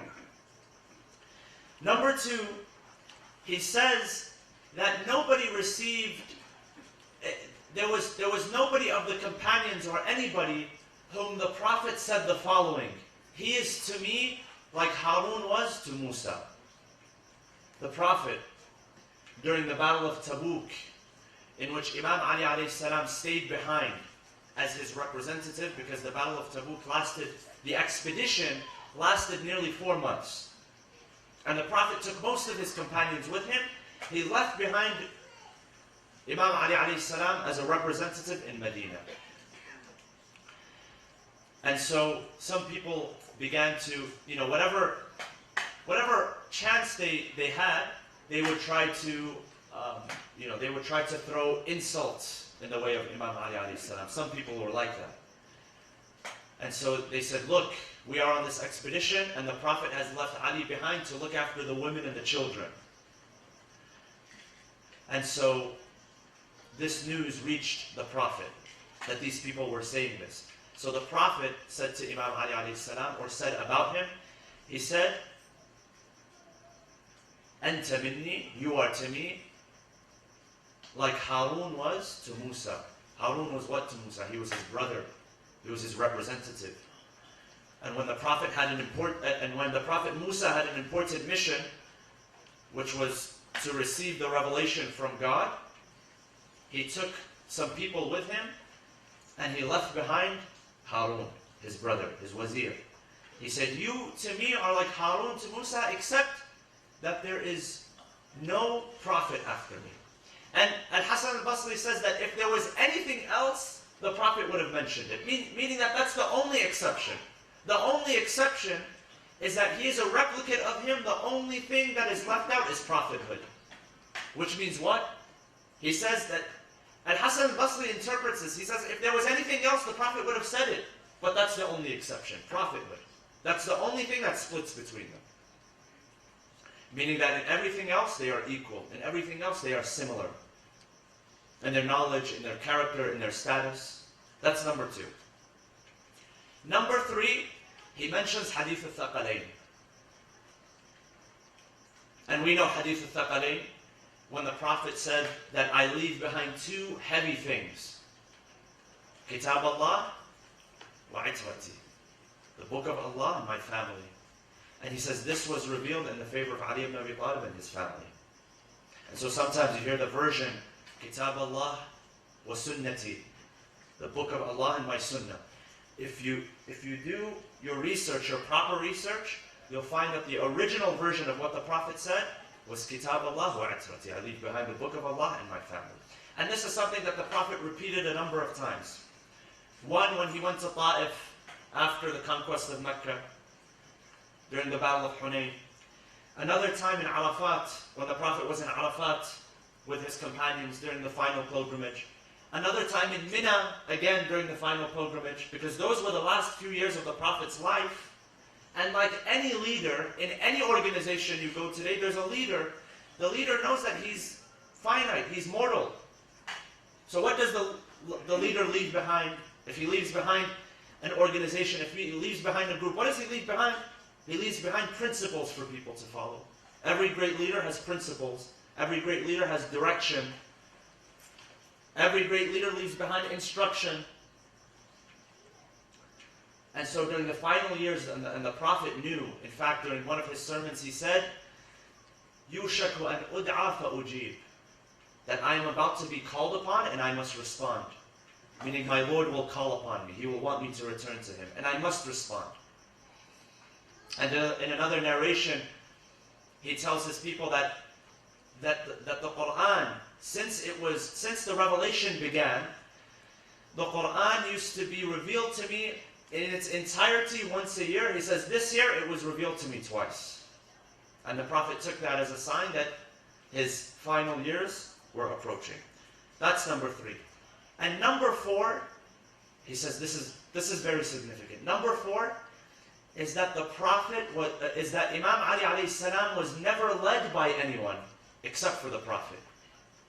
Speaker 3: Number 2, he says that nobody received, there was nobody of the companions or anybody whom the Prophet said the following, he is to me like Harun was to Musa. The Prophet, during the Battle of Tabuk, in which Imam Ali alayhi salam stayed behind as his representative, because the Battle of Tabuk the expedition lasted nearly 4 months. And the Prophet took most of his companions with him. He left behind Imam Ali alayhi salam as a representative in Medina. And so some people began to, whatever chance they had, they would try to, they would try to throw insults in the way of Imam Ali alayhi salam. Some people were like that. And so they said, look, we are on this expedition and the Prophet has left Ali behind to look after the women and the children. And so this news reached the Prophet, that these people were saying this. So the Prophet said to Imam Ali alayhi salam, or said about him, he said, Anta minni, you are to me, like Harun was to Musa. Harun was what to Musa? He was his brother. He was his representative. And when the Prophet Musa had an important mission, which was to receive the revelation from God, he took some people with him, and he left behind Harun, his brother, his wazir. He said, "You to me are like Harun to Musa, except that there is no prophet after me." And Al-Hasan al-Basri says that if there was anything else, the Prophet would have mentioned it. Meaning that that's the only exception. The only exception is that he is a replicate of him. The only thing that is left out is prophethood. Which means what? He says that, Al-Hasan al-Basri interprets this. He says, if there was anything else, the Prophet would have said it. But that's the only exception, prophethood. That's the only thing that splits between them. Meaning that in everything else, they are equal. In everything else, they are similar. In their knowledge, in their character, in their status. That's number 2. Number 3, he mentions Hadith al-Thaqalayn. And we know Hadith al-Thaqalayn, when the Prophet said that I leave behind 2 heavy things. Kitab Allah wa itrati. The book of Allah and my family. And he says this was revealed in the favor of Ali ibn Abi Talib and his family. And so sometimes you hear the version, Kitab Allah wa sunnati. The book of Allah and my sunnah. If you do your research, your proper research, you'll find that the original version of what the Prophet said was Kitab Allah wa itrati. I leave behind the book of Allah and my family. And this is something that the Prophet repeated a number of times. One, when he went to Ta'if after the conquest of Mecca, during the Battle of Hunayn. Another time in Arafat, when the Prophet was in Arafat with his companions during the final pilgrimage. Another time in Mina, again during the final pilgrimage, because those were the last few years of the Prophet's life. And like any leader, in any organization you go today, there's a leader. The leader knows that he's finite, he's mortal. So what does the leader leave behind? If he leaves behind an organization, if he leaves behind a group, what does he leave behind? He leaves behind principles for people to follow. Every great leader has principles. Every great leader has direction. Every great leader leaves behind instruction. And so during the final years, and the Prophet knew, in fact, during one of his sermons, he said, يُوشَكُ أَنْ أُدْعَى فَأُجِيبُ, that I am about to be called upon and I must respond. Meaning my Lord will call upon me. He will want me to return to Him. And I must respond. And in another narration, he tells his people that the Quran, since the revelation began, the Quran used to be revealed to me in its entirety once a year. He says, this year it was revealed to me twice. And the Prophet took that as a sign that his final years were approaching. That's number 3. And number 4, he says this is very significant. Number 4 is that Imam Ali alayhi salam was never led by anyone except for the Prophet.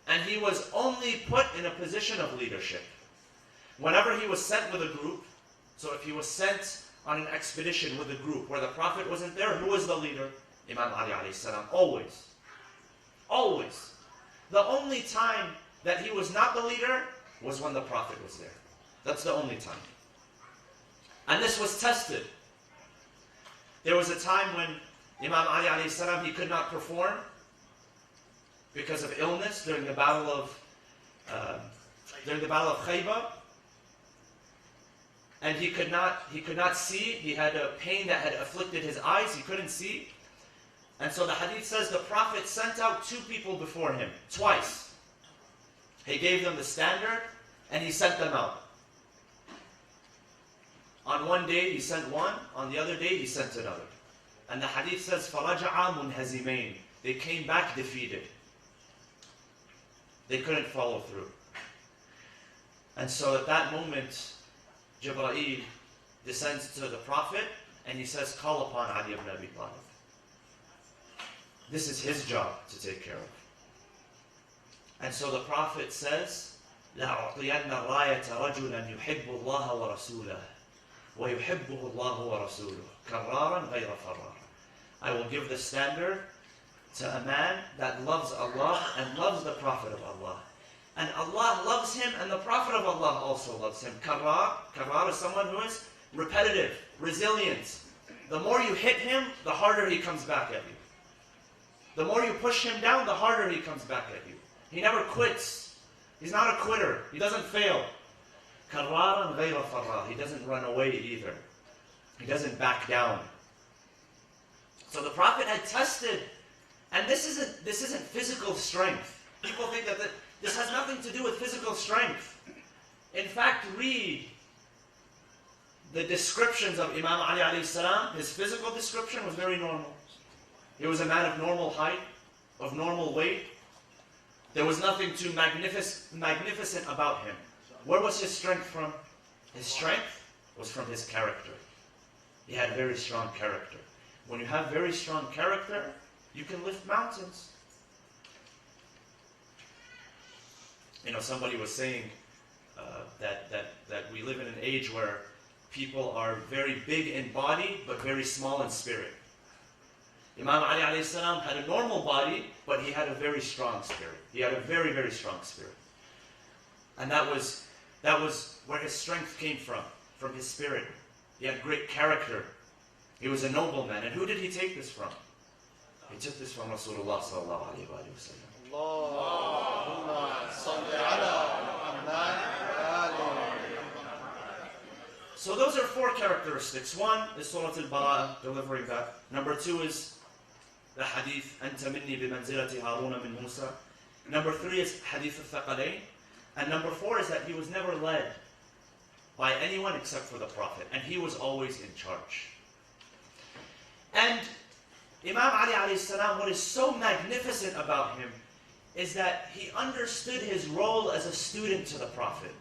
Speaker 3: And he was only put in a position of leadership. Whenever he was sent with a group, so if he was sent on an expedition with a group where the Prophet wasn't there, who was the leader? Imam Ali alayhi salam. Always. Always. The only time that he was not the leader was when the Prophet was there. That's the only time. And this was tested. There was a time when Imam Ali alayhi salam, he could not perform because of illness during the battle of Khaybar, and he could not see. He had a pain that had afflicted his eyes. He couldn't see, and so the hadith says the Prophet sent out 2 people before him twice. He gave them the standard, and he sent them out. On one day he sent one, on the other day he sent another. And the hadith says, فَرَجَعَا مُنْهَزِمَيْنِ, they came back defeated. They couldn't follow through. And so at that moment, Jibreel descends to the Prophet, and he says, call upon Ali ibn Abi Talib. This is his job to take care of. And so the Prophet says, لَأُعْطِيَنَّ الرَّايَةَ رَجُلًا يُحِبُّ اللَّهَ وَرَسُولَهُ وَيُحِبُّهُ اللَّهُ وَرَسُولُهُ كَرَّارًا غَيْرَ فَرَّارٍ. I will give the standard to a man that loves Allah and loves the Prophet of Allah. And Allah loves him and the Prophet of Allah also loves him. Karrar is someone who is repetitive, resilient. The more you hit him, the harder he comes back at you. The more you push him down, the harder he comes back at you. He never quits. He's not a quitter. He doesn't fail. كَرَّارًا غَيْرَ فَرَّارٍ. He doesn't run away either. He doesn't back down. So the Prophet had tested, and this isn't physical strength. People think that this has nothing to do with physical strength. In fact, read the descriptions of Imam Ali alayhi salam. His physical description was very normal. He was a man of normal height, of normal weight. There was nothing too magnificent about him. Where was his strength from? His strength was from his character. He had very strong character. When you have very strong character, you can lift mountains. You know, somebody was saying that we live in an age where people are very big in body, but very small in spirit. Imam Ali alayhi salam had a normal body, but he had a very strong spirit. He had a very, very strong spirit. And that was where his strength came from his spirit. He had great character. He was a nobleman. And who did he take this from? He took this from Rasulullah sallallahu alayhi wa sallam.
Speaker 5: Allahumma salli ala Muhammad wa ali.
Speaker 3: So those are 4 characteristics. 1 is Surah Al-Bara'ah, delivering that. Number 2 is the hadith, أنت مني بمنزلة هارون من موسى. Number 3 is hadith al-Thaqalayn. And number 4 is that he was never led by anyone except for the Prophet. And he was always in charge. And Imam Ali alayhi salam, what is so magnificent about him is that he understood his role as a student to the Prophet.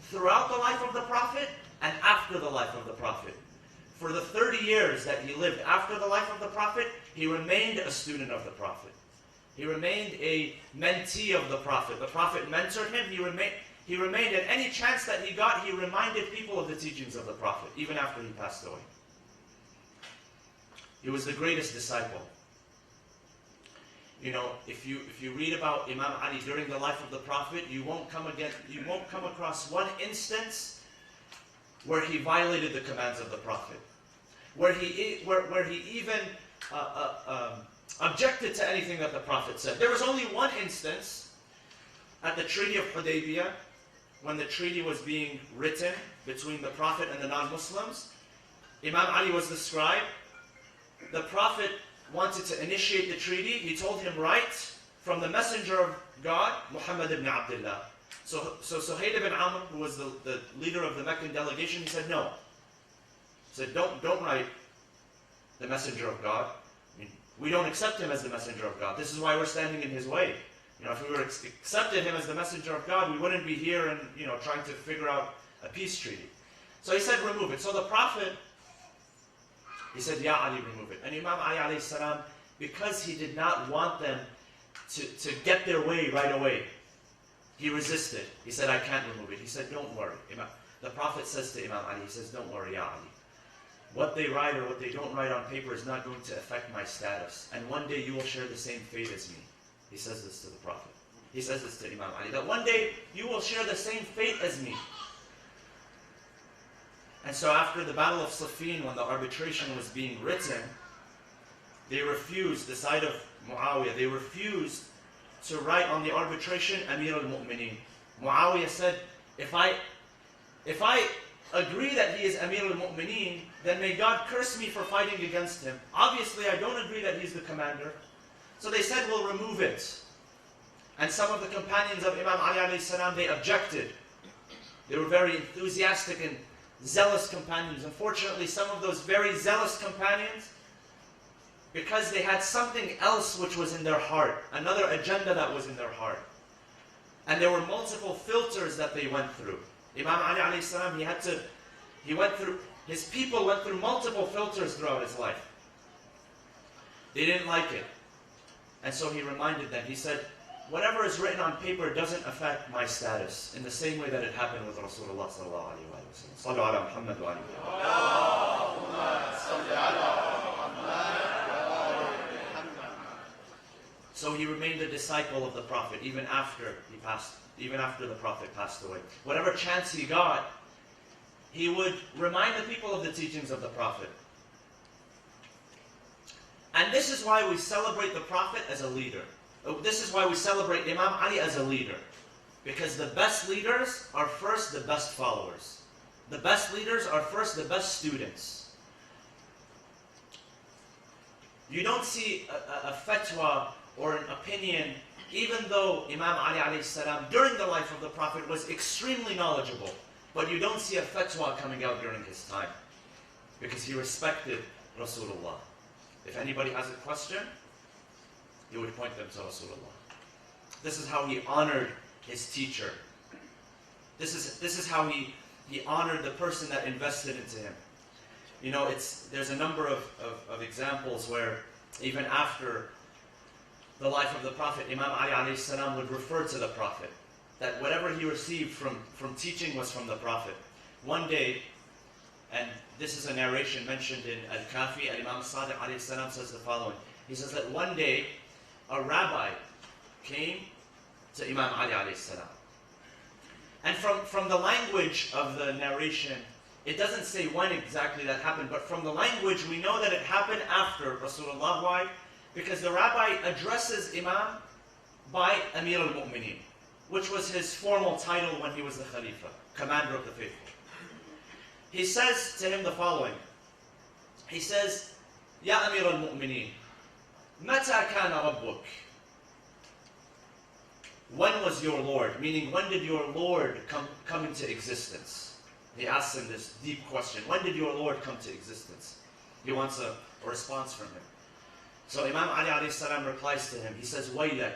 Speaker 3: Throughout the life of the Prophet and after the life of the Prophet. For the 30 years that he lived after the life of the Prophet, he remained a student of the Prophet. He remained a mentee of the Prophet. The Prophet mentored him. He remained, at any chance that he got, he reminded people of the teachings of the Prophet, even after he passed away. He was the greatest disciple. You know, if you read about Imam Ali during the life of the Prophet, you won't come across one instance where he violated the commands of the Prophet, where he even objected to anything that the Prophet said. There was only one instance at the Treaty of Hudaybiyah, when the treaty was being written between the Prophet and the non-Muslims. Imam Ali was the scribe. The Prophet wanted to initiate the treaty. He told him, write from the messenger of God, Muhammad ibn Abdullah. So Suhail ibn Amr, who was the leader of the Meccan delegation, he said, no. He said, don't write the messenger of God. I mean, we don't accept him as the messenger of God. This is why we're standing in his way. You know, if we were accepted him as the messenger of God, we wouldn't be here and, you know, trying to figure out a peace treaty. So he said, remove it. So the Prophet, he said, Ya Ali, remove it. And Imam Ali alayhi salam, because he did not want them to get their way right away, he resisted. He said, I can't remove it. He said, don't worry. The Prophet says to Imam Ali, he says, don't worry, Ya Ali. What they write or what they don't write on paper is not going to affect my status. And one day you will share the same fate as me. He says this to the Prophet. He says this to Imam Ali, that one day you will share the same fate as me. And so after the Battle of Siffin, when the arbitration was being written, they refused, the side of Muawiyah, they refused to write on the arbitration Amir al-Mu'mineen. Muawiyah said, if I agree that he is Amir al-Mu'mineen, then may God curse me for fighting against him. Obviously, I don't agree that he's the commander. So they said, we'll remove it. And some of the companions of Imam Ali alayhi salam, they objected. They were very enthusiastic and zealous companions. Unfortunately, some of those very zealous companions, because they had something else which was in their heart, another agenda that was in their heart. And there were multiple filters that they went through. Imam Ali alayhi salam, his people went through multiple filters throughout his life. They didn't like it. And so he reminded them, he said, whatever is written on paper doesn't affect my status, in the same way that it happened with Rasulullah sallallahu alayhi wa sallam. Sallu ala Muhammad wa alihi.
Speaker 5: Allahumma salli ala Muhammad wa ali Muhammad.
Speaker 3: So he remained a disciple of the Prophet even after the Prophet passed away. Whatever chance he got, he would remind the people of the teachings of the Prophet. And this is why we celebrate the Prophet as a leader. This is why we celebrate Imam Ali as a leader. Because the best leaders are first the best followers. The best leaders are first the best students. You don't see a fatwa or an opinion, even though Imam Ali alayhi salam during the life of the Prophet was extremely knowledgeable, but you don't see a fatwa coming out during his time because he respected Rasulullah. If anybody has a question, he would point them to Rasulullah. This is how he honored his teacher. This is how he honored the person that invested into him. You know, there's a number of examples where even after the life of the Prophet, Imam Ali alayhi salam would refer to the Prophet, that whatever he received from teaching was from the Prophet. One day, and this is a narration mentioned in Al-Kafi, Al-Imam Sadiq alayhi salam says the following. He says that one day, a rabbi came to Imam Ali alayhi salam. And from the language of the narration, it doesn't say when exactly that happened, but from the language we know that it happened after Rasulullah. Why? Because the rabbi addresses Imam by Amir al-Mu'mineen, which was his formal title when he was the Khalifa, commander of the faithful. He says to him the following. He says, Ya Amir al-Mu'mineen, Mata kana rabbuk? When was your Lord? Meaning, when did your Lord come into existence? He asks him this deep question. When did your Lord come to existence? He wants a response from him. So Imam Ali alayhi salam replies to him. He says, Waylak,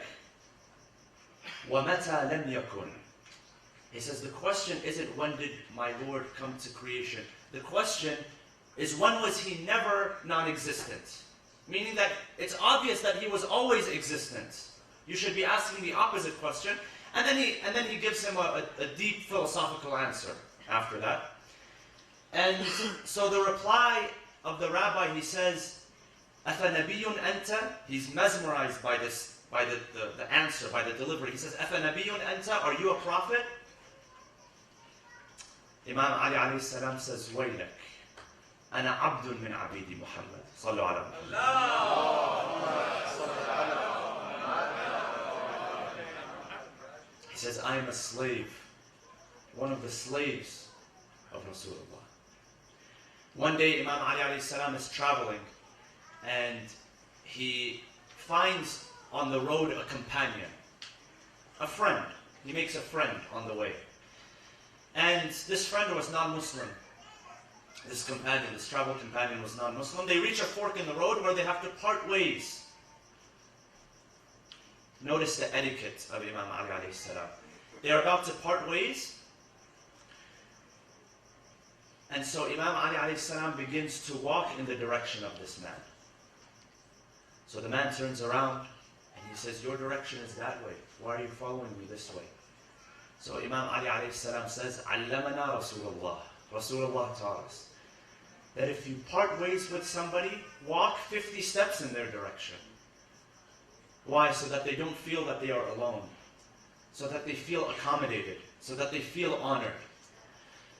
Speaker 3: wa mata lam yakun. He says, the question isn't when did my Lord come to creation. The question is when was he never non-existent? Meaning that it's obvious that he was always existent. You should be asking the opposite question. And then he gives him a deep philosophical answer after that. And so the reply of the rabbi, he says, Afanabiyun anta? He's mesmerized by this, by the answer, by the delivery. He says, Afanabiyun anta? Are you a prophet? Imam Ali alayhi salam says, Waylak, ana abdun min abidi Muhammad. Sallu ala Muhammad. He says, I am a slave, one of the slaves of Rasulullah. One day Imam Ali alayhi salam is traveling and he finds on the road a companion, a friend. He makes a friend on the way. And this friend was non-Muslim. This companion, this travel companion was non-Muslim. They reach a fork in the road where they have to part ways. Notice the etiquette of Imam Ali alayhi salam. They are about to part ways. And so Imam Ali alayhi salam begins to walk in the direction of this man. So the man turns around and he says, your direction is that way. Why are you following me this way? So Imam Ali alayhi salam says, Allamana Rasulullah. Rasulullah taught us that if you part ways with somebody, walk 50 steps in their direction. Why? So that they don't feel that they are alone. So that they feel accommodated. So that they feel honored.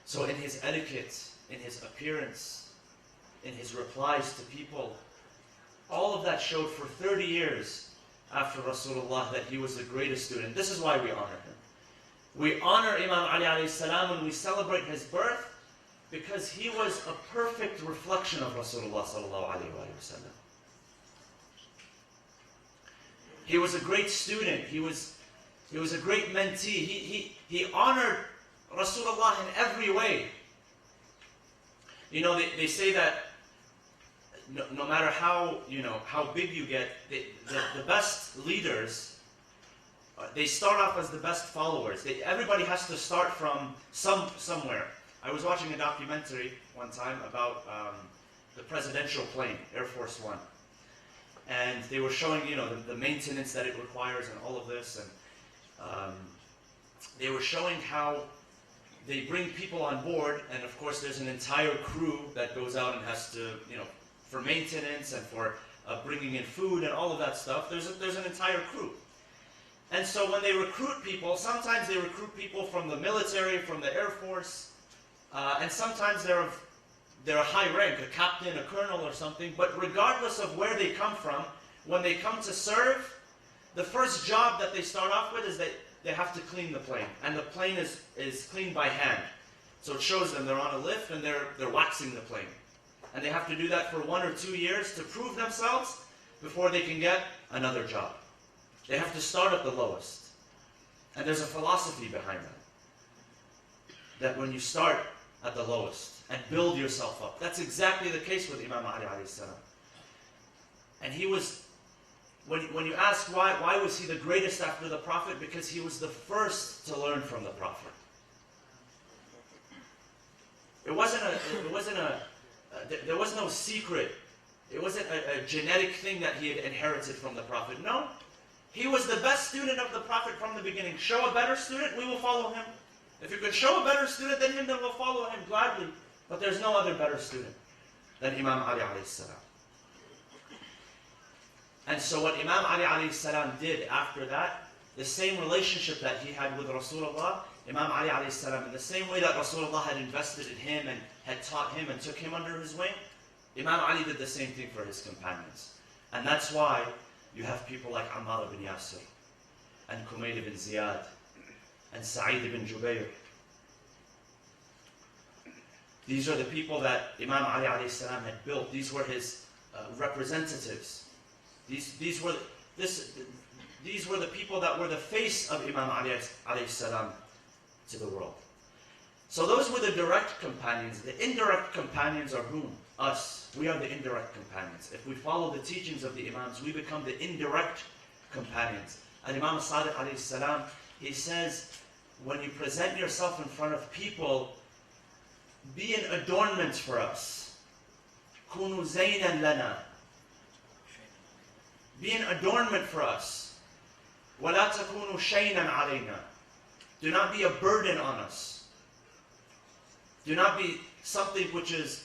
Speaker 3: So in his etiquette, in his appearance, in his replies to people, all of that showed for 30 years after Rasulullah that he was the greatest student. This is why we honor him. We honor Imam Ali alayhi salam when we celebrate his birth because he was a perfect reflection of Rasulullah sallallahu alayhi wa sallam. He was a great student. He was a great mentee. He honored Rasulullah in every way. You know, they say that no matter how big you get, the best leaders, they start off as the best followers. Everybody has to start from somewhere. I was watching a documentary one time about the presidential plane, Air Force One. And they were showing, the maintenance that it requires and all of this. And they were showing how they bring people on board. And of course, there's an entire crew that goes out and has to, for maintenance and for bringing in food and all of that stuff. There's an entire crew. And so when they recruit people, sometimes they recruit people from the military, from the Air Force. and sometimes they're a high rank, a captain, a colonel or something, but regardless of where they come from, when they come to serve, the first job that they start off with is that they have to clean the plane, and the plane is cleaned by hand. So it shows them they're on a lift and they're waxing the plane. And they have to do that for 1 or 2 years to prove themselves before they can get another job. They have to start at the lowest. And there's a philosophy behind that. That when you start at the lowest and build yourself up. That's exactly the case with Imam Ali alayhi salam. And he was, when you ask why was he the greatest after the Prophet? Because he was the first to learn from the Prophet. There was no secret. It wasn't a genetic thing that he had inherited from the Prophet. No. He was the best student of the Prophet from the beginning. Show a better student, we will follow him. If you can show a better student than him, then we'll follow him gladly. But there's no other better student than Imam Ali alayhi salam. And so what Imam Ali alayhi salam did after that, the same relationship that he had with Rasulullah, Imam Ali alayhi salam, in the same way that Rasulullah had invested in him and had taught him and took him under his wing, Imam Ali did the same thing for his companions. And that's why you have people like Ammar ibn Yasir, and Kumayl ibn Ziyad, and Sa'id ibn Jubayr. These are the people that Imam Ali alayhi salam had built. These were his representatives. These were the people that were the face of Imam Ali alayhi salam to the world. So those were the direct companions. The indirect companions are whom? Us. We are the indirect companions. If we follow the teachings of the Imams, we become the indirect companions. And Imam Sadiq alayhi salam, he says, when you present yourself in front of people, be an adornment for us. Kunu zaynan lana. Be an adornment for us. وَلَا تَكُونُوا شَيْنًا عَلَيْنَا. Do not be a burden on us. Do not be something which is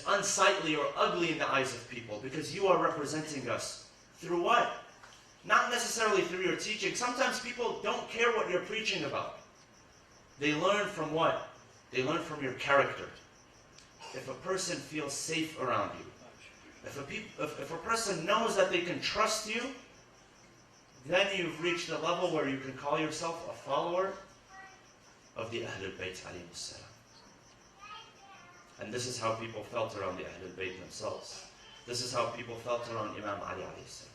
Speaker 3: unsightly or ugly in the eyes of people, because you are representing us. Through what? Not necessarily through your teaching. Sometimes people don't care what you're preaching about. They learn from what? They learn from your character. If a person feels safe around you, if a person knows that they can trust you, then you've reached a level where you can call yourself a follower of the Ahlul Bayt alayhi salam. And this is how people felt around the Ahlul Bayt themselves. This is how people felt around Imam Ali alayhi salam.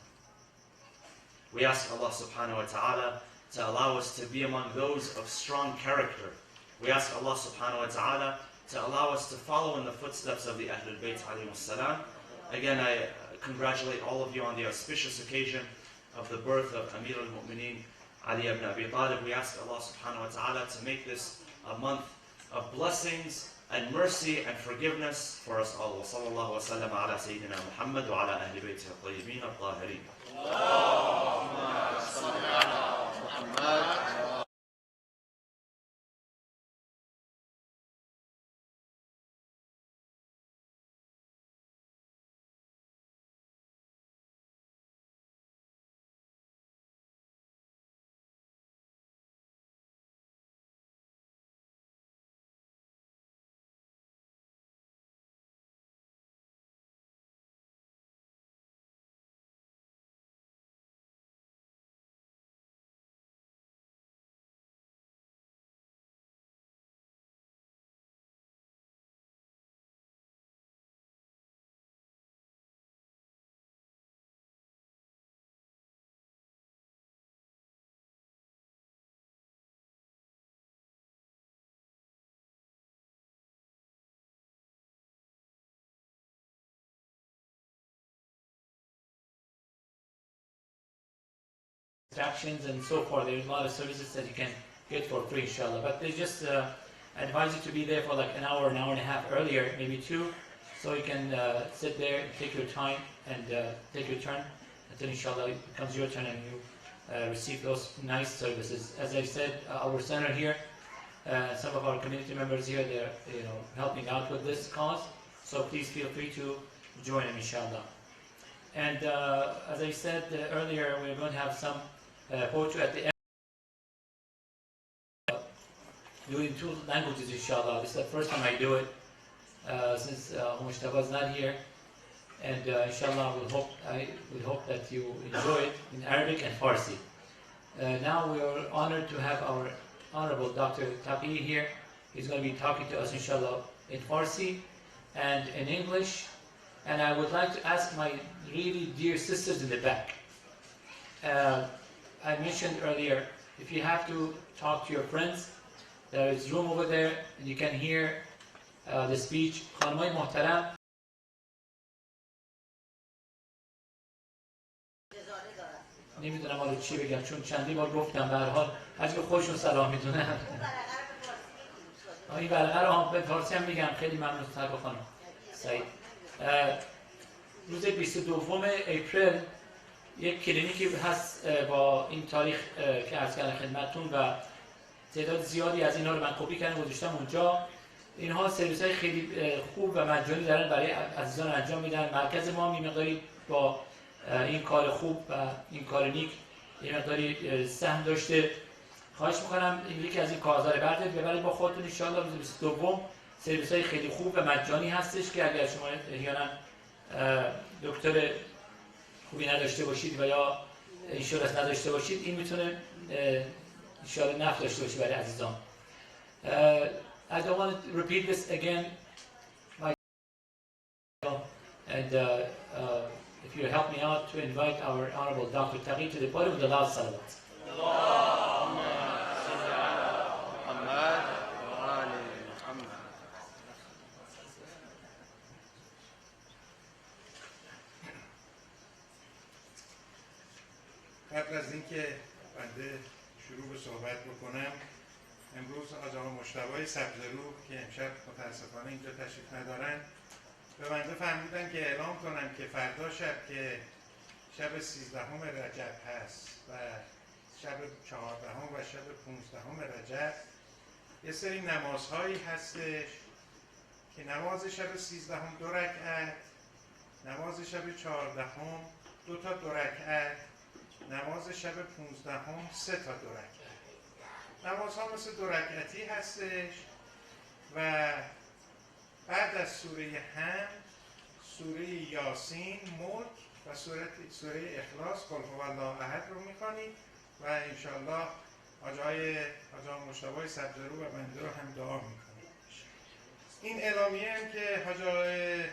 Speaker 3: We ask Allah subhanahu wa ta'ala to allow us to be among those of strong character. We ask Allah subhanahu wa ta'ala to allow us to follow in the footsteps of the Ahlul Bayt alayhi salam. Again, I congratulate all of you on the auspicious occasion of the birth of Amir al-Mu'mineen Ali ibn Abi Talib. We ask Allah subhanahu wa ta'ala to make this a month of blessings and mercy and forgiveness for us all. وصلى الله وسلم على سيدنا محمد وعلى أهل بيته الطيبين الطاهرين.
Speaker 5: اللهم صل على محمد.
Speaker 2: Distractions and so forth. There's a lot of services that you can get for free, inshallah. But they just advise you to be there for like an hour and a half earlier, maybe 2, so you can sit there, take your time, and take your turn until inshallah it becomes your turn and you receive those nice services. As I said, our center here, some of our community members here, they're helping out with this cause. So please feel free to join them, inshallah. And as I said earlier, we're going to have some poetry at the end.
Speaker 6: do it in 2 languages, inshallah. This is the first time I do it since Mushtaba is not here. And inshallah, I will hope that you enjoy it in Arabic and Farsi. Now we are honored to have our Honorable Dr. Taqi here. He's going to be talking to us, inshallah, in Farsi and in English. And I would like to ask my really dear sisters in the back. I mentioned earlier, if you have to talk to your friends, there is room over there, and you can hear the speech. خانمای محترم، نمیدونم حالا چی بگم، چون چندی بار گفتم، به هر حال هر که خودشون سلام میدونن. این برقه رو به فارسی هم میگم. خیلی ممنون طلبه خانم سعید. روز 22 اپریل یک کلینیکی هست با این تاریخ که عرض کردم خدمتتون و تعداد زیادی از اینها رو من کپی کردم گذاشتم اونجا. اینها سرویس های خیلی خوب و مجانی دارن برای عزیزان انجام میدن. مرکز ما هم مقداری با این کار خوب و این کار نیک یه مقداری سهم داشته. خواهش میکنم یکی از این کاغذها رو ببرید با خودتون. ان شاء الله روز 22 سرویس های خیلی خوب و مجانی هستش که اگر شما احیانا دکتر خوبی نداشته باشید و یا اینشورنس نداشته باشید، این میتونه انشاءالله نفع داشته باشه برای عزیزان. I don't want to repeat this again, and if you help me out to invite our Honorable Dr. Taqi to the podium with the loud salawat.
Speaker 7: قبل از اینکه بنده شروع به صحبت بکنم، امروز آقا مجتبی سبزرو که امشب متاسفانه اینجا تشریف ندارن، به بنده فرمودن که اعلام کنم که فردا شب که شب 13 رجب هست و شب 14 و شب 15 رجب یه سری نمازهایی هستش که نماز شب 13 2 رکعت، نماز شب 14 2 تا 2 رکعت، نماز شب 15 3 تا 2 رکعت. نمازها مثل 2 رکعتی هستش و بعد از سوره حمد، سوره یاسین، ملک و سوره اخلاص، قل هو الله احد رو میخوانید و انشالله آقا مجتبی سبزرو و بنده رو هم دعا میکنید. این اعلامیه هم که حاجی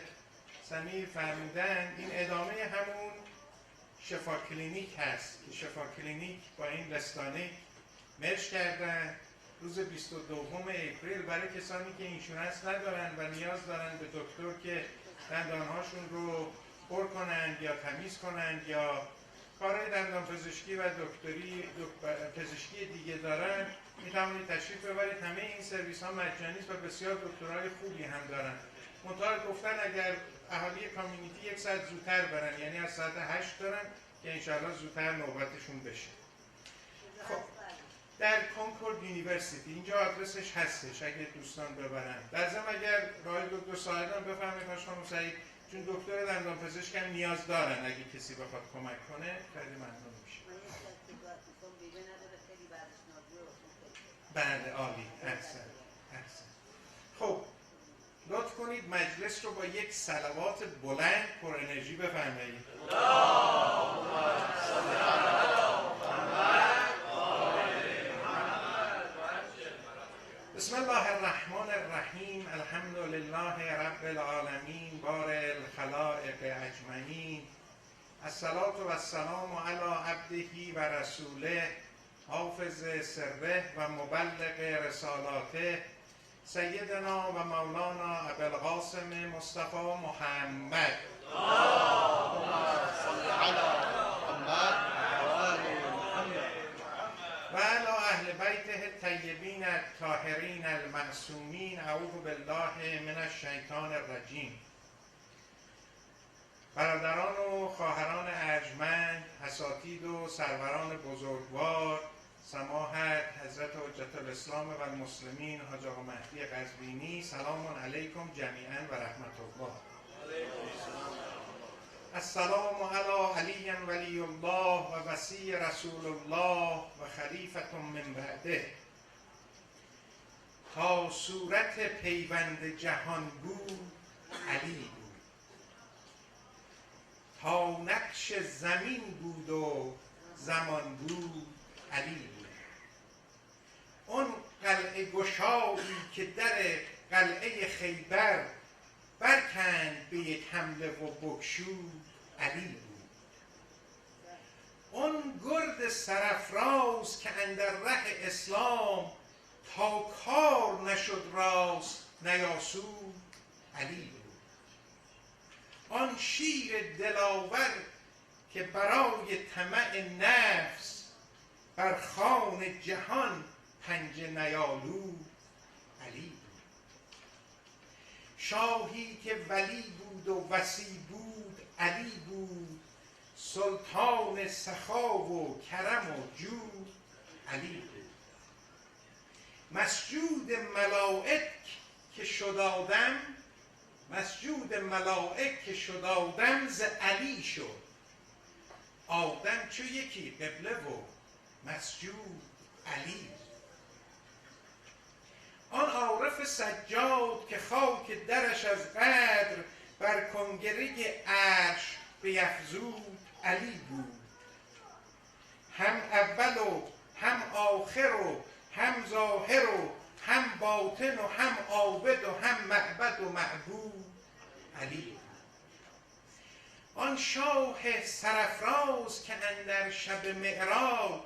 Speaker 7: سمیع فرمودن، این ادامه همون شفا کلینیک هست که شفا کلینیک با این رستانه مرج کردن. روز 22 اپریل برای کسانی که اینشورنس ندارن و نیاز دارن به دکتر که دندانهاشون رو پر کنن یا تمیز کنن یا کارهای دندان پزشکی و پزشکی دیگه دارن، میتوانید تشریف ببرید. همه این سرویس ها مجانی است و بسیار دکترای خوبی هم دارن. منتها گفتن اگر اهالی کامیونیتی 1 ساعت زودتر برن، یعنی از ساعت 8 دارن که انشاءالله زودتر نوبتشون بشه. خب در کنکورد یونیورسیتی اینجا آدرسش هستش اگه دوستان ببرن. در ضمن اگر راه دکتر ساعدان بفهمید خانم سعید، چون دکتر دندان پزشک هم نیاز دارن، اگه کسی بخواد کمک کنه خیلی ممنون میشه. بله عالی، احسن. خب لطف کنید مجلس رو با یک صلوات بلند پر انرژی بفرمایید. بسم الله الرحمن الرحیم. الحمد لله رب العالمین بارئ الخلائق اجمعین. الصلاة و السلام علی عبده و رسوله حافظ سره و مبلغ رسالاته سیدنا و مولانا ابوالقاسم مصطفی محمد. و علی اهل بیته الطیبین الطاهرین المعصومین. اعوذ بالله من الشیطان الرجیم. برادران و خواهران ارجمند، اساتید و سروران بزرگوار، سماحت حضرت حجت الاسلام و المسلمین حاج آقا مهدی قزوینی، سلام علیکم جمیعا و رحمت الله. السلام علی علی ولی الله و وصی رسول الله و خلیفة من بعده. تا صورت پیوند جهان بود علی بود. تا نقش زمین بود و زمان بود علی بود. اون قلعه گشایی که در قلعه خیبر برکند به یک حمله و بگشود علی بود. اون گرد سرافراز که اندر ره اسلام تا کار نشد راست نیاسود علی بود. آن شیر دلاور که برای طمع نفس بر خوان جهان پنجه نیالود علی بود. شاهی که ولی بود و وصی بود علی بود. سلطان سخا و کرم و جود علی بود. مسجود ملائک که شد آدم، مسجود ملائک که شد آدم ز علی شد. آدم چو یکی قبله و مسجود علی. آن عارف سجاد که خاک درش از قدر بر کنگره عرش بیفزود علی بود. هم اول و هم آخر و هم ظاهر و هم باطن و هم عابد و هم معبد و معبود علی بود. آن شاه سرافراز که اندر شب معراج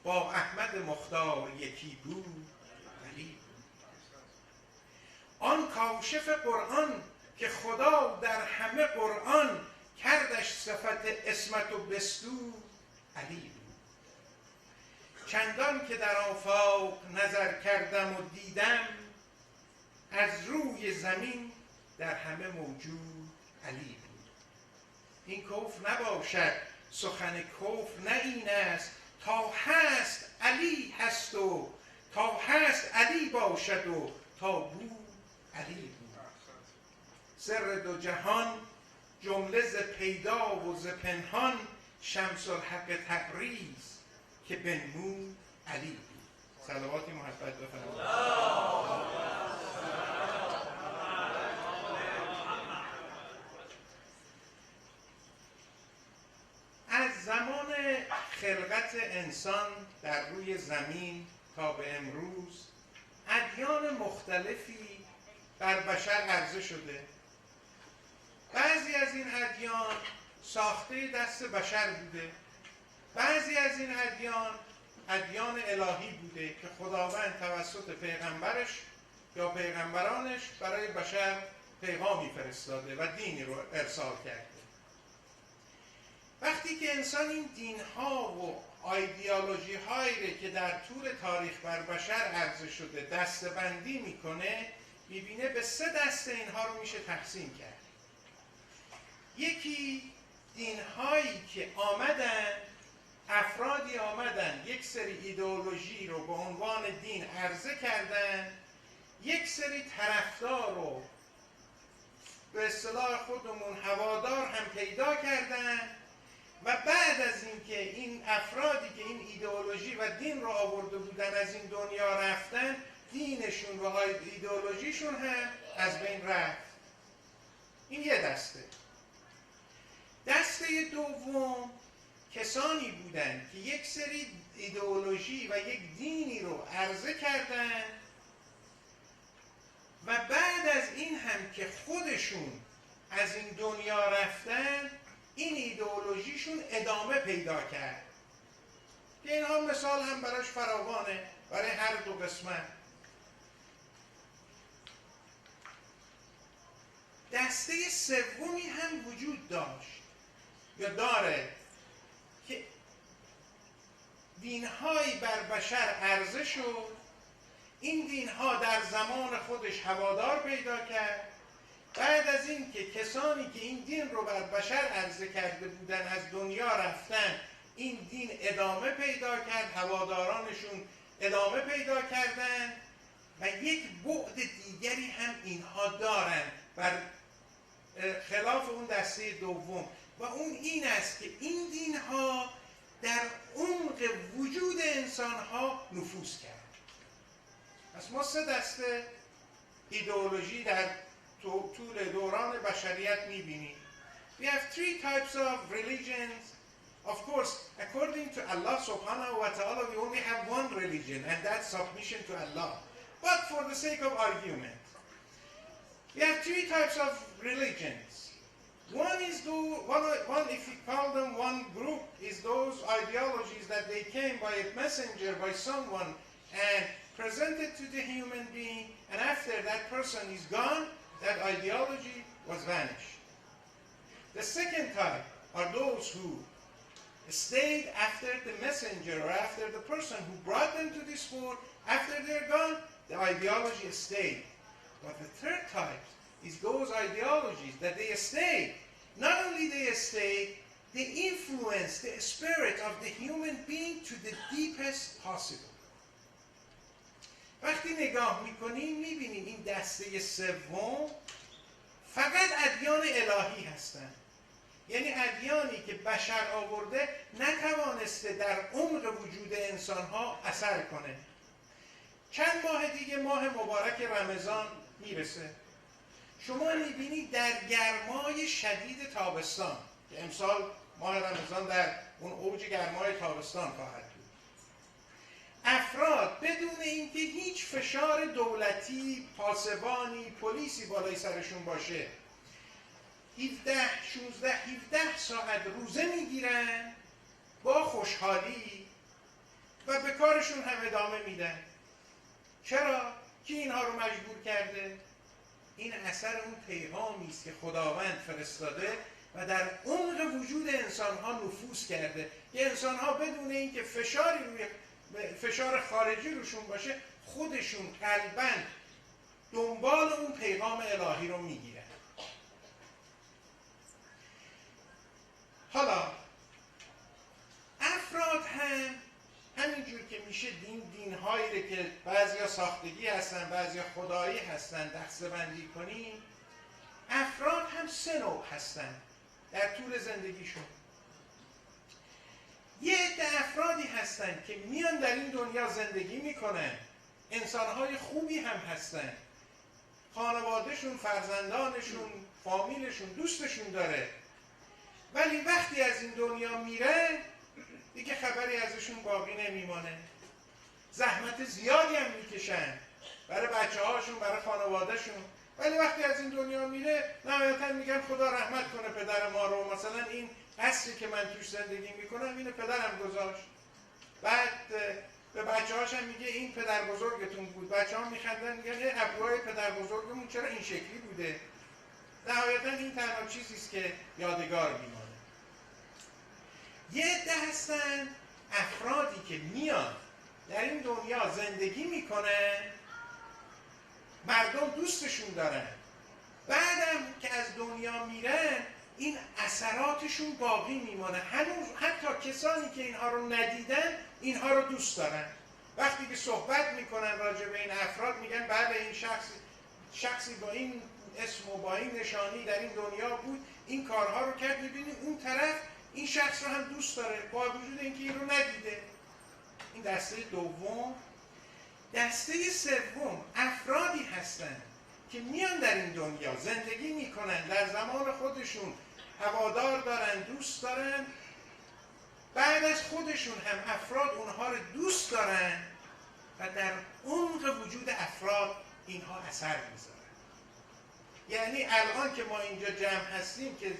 Speaker 7: با احمد مختار یکی بود علی بود. آن کاشف قرآن که خدا در همه قرآن کردش صفت عصمت و بستود علی بود. چندان که در آفاق نظر کردم و دیدم، از روی زمین در همه موجود علی بود. این کفر نباشد سخن کفر نه این است، تا هست علی هست و تا هست علی باشد و تا بود علی بود. سر دو جهان جمله ز پیدا و ز پنهان شمس الحق تبریز که بنمود علی بود. صلواتی محبت بفرمایید. از زمان خلقت انسان در روی زمین تا به امروز ادیان مختلفی بر بشر عرضه شده. بعضی از این ادیان ساخته دست بشر بوده، بعضی از این ادیان الهی بوده که خداوند توسط پیغمبرش یا پیغمبرانش برای بشر پیغامی فرستاده و دینی رو ارسال کرده. وقتی که انسان این دینها و ایدئولوژی هایی که در طول تاریخ بر بشر عرضه شده دسته‌بندی میکنه، میبینه به 3 دسته اینها رو میشه تقسیم کرد. یکی دینهایی که افرادی آمدن یک سری ایدئولوژی رو به عنوان دین عرضه کردن، یک سری طرفدار رو به اصطلاح خودمون هوادار هم پیدا کردن و بعد از اینکه این افرادی که این ایدئولوژی و دین رو آورده بودن از این دنیا رفتن، دینشون و ایدئولوژیشون هم از بین رفت. این یه دسته. دسته دوم کسانی بودند که یک سری ایدئولوژی و یک دینی رو عرضه کردند و بعد از این هم که خودشون از این دنیا رفتن، این ایدئولوژیشون ادامه پیدا کرد. که اینها مثال هم براش فراوانه برای هر دو قسمت. دسته سومی هم وجود داشت یا داره که دینهایی بر بشر عرضه شد، این دینها در زمان خودش هوادار پیدا کرد. بعد از این که کسانی که این دین رو بر بشر عرضه کرده بودن از دنیا رفتن، این دین ادامه پیدا کرد، هوادارانشون ادامه پیدا کردن و یک بعد دیگری هم اینها دارن بر خلاف اون دسته دوم و اون این است که این دینها در عمق وجود انسانها نفوذ کرد. پس ما 3 دسته ایدئولوژی در طول دوران بشریت می‌بینیم. We have 3 types of religions. Of course, according to Allah subhanahu wa ta'ala, we only have one religion, and that's submission to Allah. But for the sake of argument, we have 3 types of religions. One is one, if you call them one group, is those ideologies that they came by a messenger, by someone, and presented to the human being, and after that person is gone, that ideology was vanished. The second type are those who stayed after the messenger or after the person who brought them to this world. After they're gone, the ideology stayed. But the third type is those ideologies that they stayed. Not only they stayed, they influence the spirit of the human being to the deepest possible. وقتی نگاه میکنیم میبینیم این دسته سوم فقط ادیان الهی هستند. یعنی ادیانی که بشر آورده نتوانسته در عمق وجود انسانها اثر کنه. چند ماه دیگه ماه مبارک رمضان میرسه. شما میبینید در گرمای شدید تابستان که امسال ماه رمضان در اون اوج گرمای تابستان خواهد بود، افراد بدون اینکه هیچ فشار دولتی، پاسبانی، پلیسی بالای سرشون باشه 17 ساعت روزه میگیرن با خوشحالی و به کارشون هم ادامه میدن. چرا؟ کی اینها رو مجبور کرده؟ این اثر اون پیغامی است که خداوند فرستاده و در عمق وجود انسانها نفوذ کرده که انسانها بدون اینکه فشار خارجی روشون باشه خودشون قلباً دنبال اون پیغام الهی رو میگیرن. حالا افراد هم همینجور که میشه دین‌هایی که بعضیا ساختگی هستن بعضیا خدایی هستن دسته‌بندی کنیم، افراد هم 3 نوع هستن در طول زندگیشون. یه عده افرادی هستن که میان در این دنیا زندگی میکنن، انسانهای خوبی هم هستن، خانوادهشون، فرزندانشون، فامیلشون، دوستشون داره، ولی وقتی از این دنیا میره دیگه خبری ازشون باقی نمیمانه. زحمت زیادی هم میکشن برای بچه هاشون، برای خانوادهشون، ولی وقتی از این دنیا میره نهایتا میگن خدا رحمت کنه پدر ما رو، مثلا این قصری که من توش زندگی میکنم اینو پدرم گذاشت. بعد به بچه هاشم میگه این پدر بزرگتون بود. بچه ها میخندن میگن ابروهای پدر بزرگمون چرا این شکلی بوده. نهایتا این تنها چیزیست که یادگار میمانه. یه عده هستن افرادی که میان در این دنیا زندگی میکنن، مردم دوستشون دارن، بعدم که از دنیا میرن این اثراتشون باقی میمانه. هنوز حتی کسانی که اینها رو ندیدن اینها رو دوست دارن. وقتی که صحبت میکنن راجع به این افراد میگن بله این شخصی با این اسم و با این نشانی در این دنیا بود، این کارها رو کرد. میبینی اون طرف این شخص رو هم دوست داره با وجود اینکه این رو ندیده. این دسته دوم. دسته سوم افرادی هستند که میان در این دنیا زندگی میکنن، در زمان خودشون هوادار دارن، دوست دارن، بعد از خودشون هم افراد اونها رو دوست دارن و در عمق وجود افراد اینها اثر میذارن. یعنی الان که ما اینجا جمع هستیم که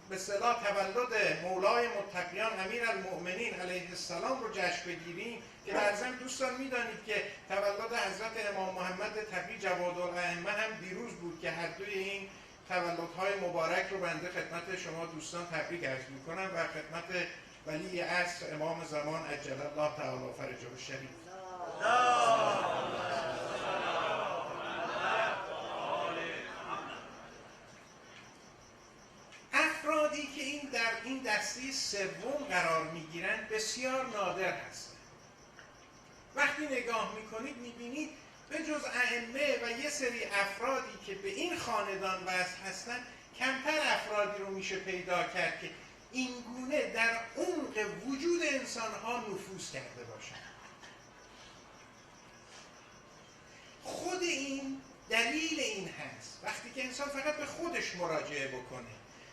Speaker 7: به اصطلاح تولد مولای متقیان امیرالمؤمنین علیه السلام رو جشن بگیریم که در ضمن دوستان میدانید که تولد حضرت امام محمد تقی جوادالائمه هم دیروز بود که هر دوی این تولدهای مبارک رو بنده خدمت شما دوستان تبریک عرض میکنم و خدمت ولی عصر امام زمان عجل الله تعالی فرجه الشریف. افرادی که این در این دسته سوم قرار میگیرند بسیار نادر هستند. وقتی نگاه میکنید میبینید به جز ائمه و یه سری افرادی که به این خاندان وصل هستند کمتر افرادی رو میشه پیدا کرد که این گونه در عمق وجود انسانها نفوذ کرده باشند. دلیل این هست وقتی که انسان فقط به خودش مراجعه بکنه.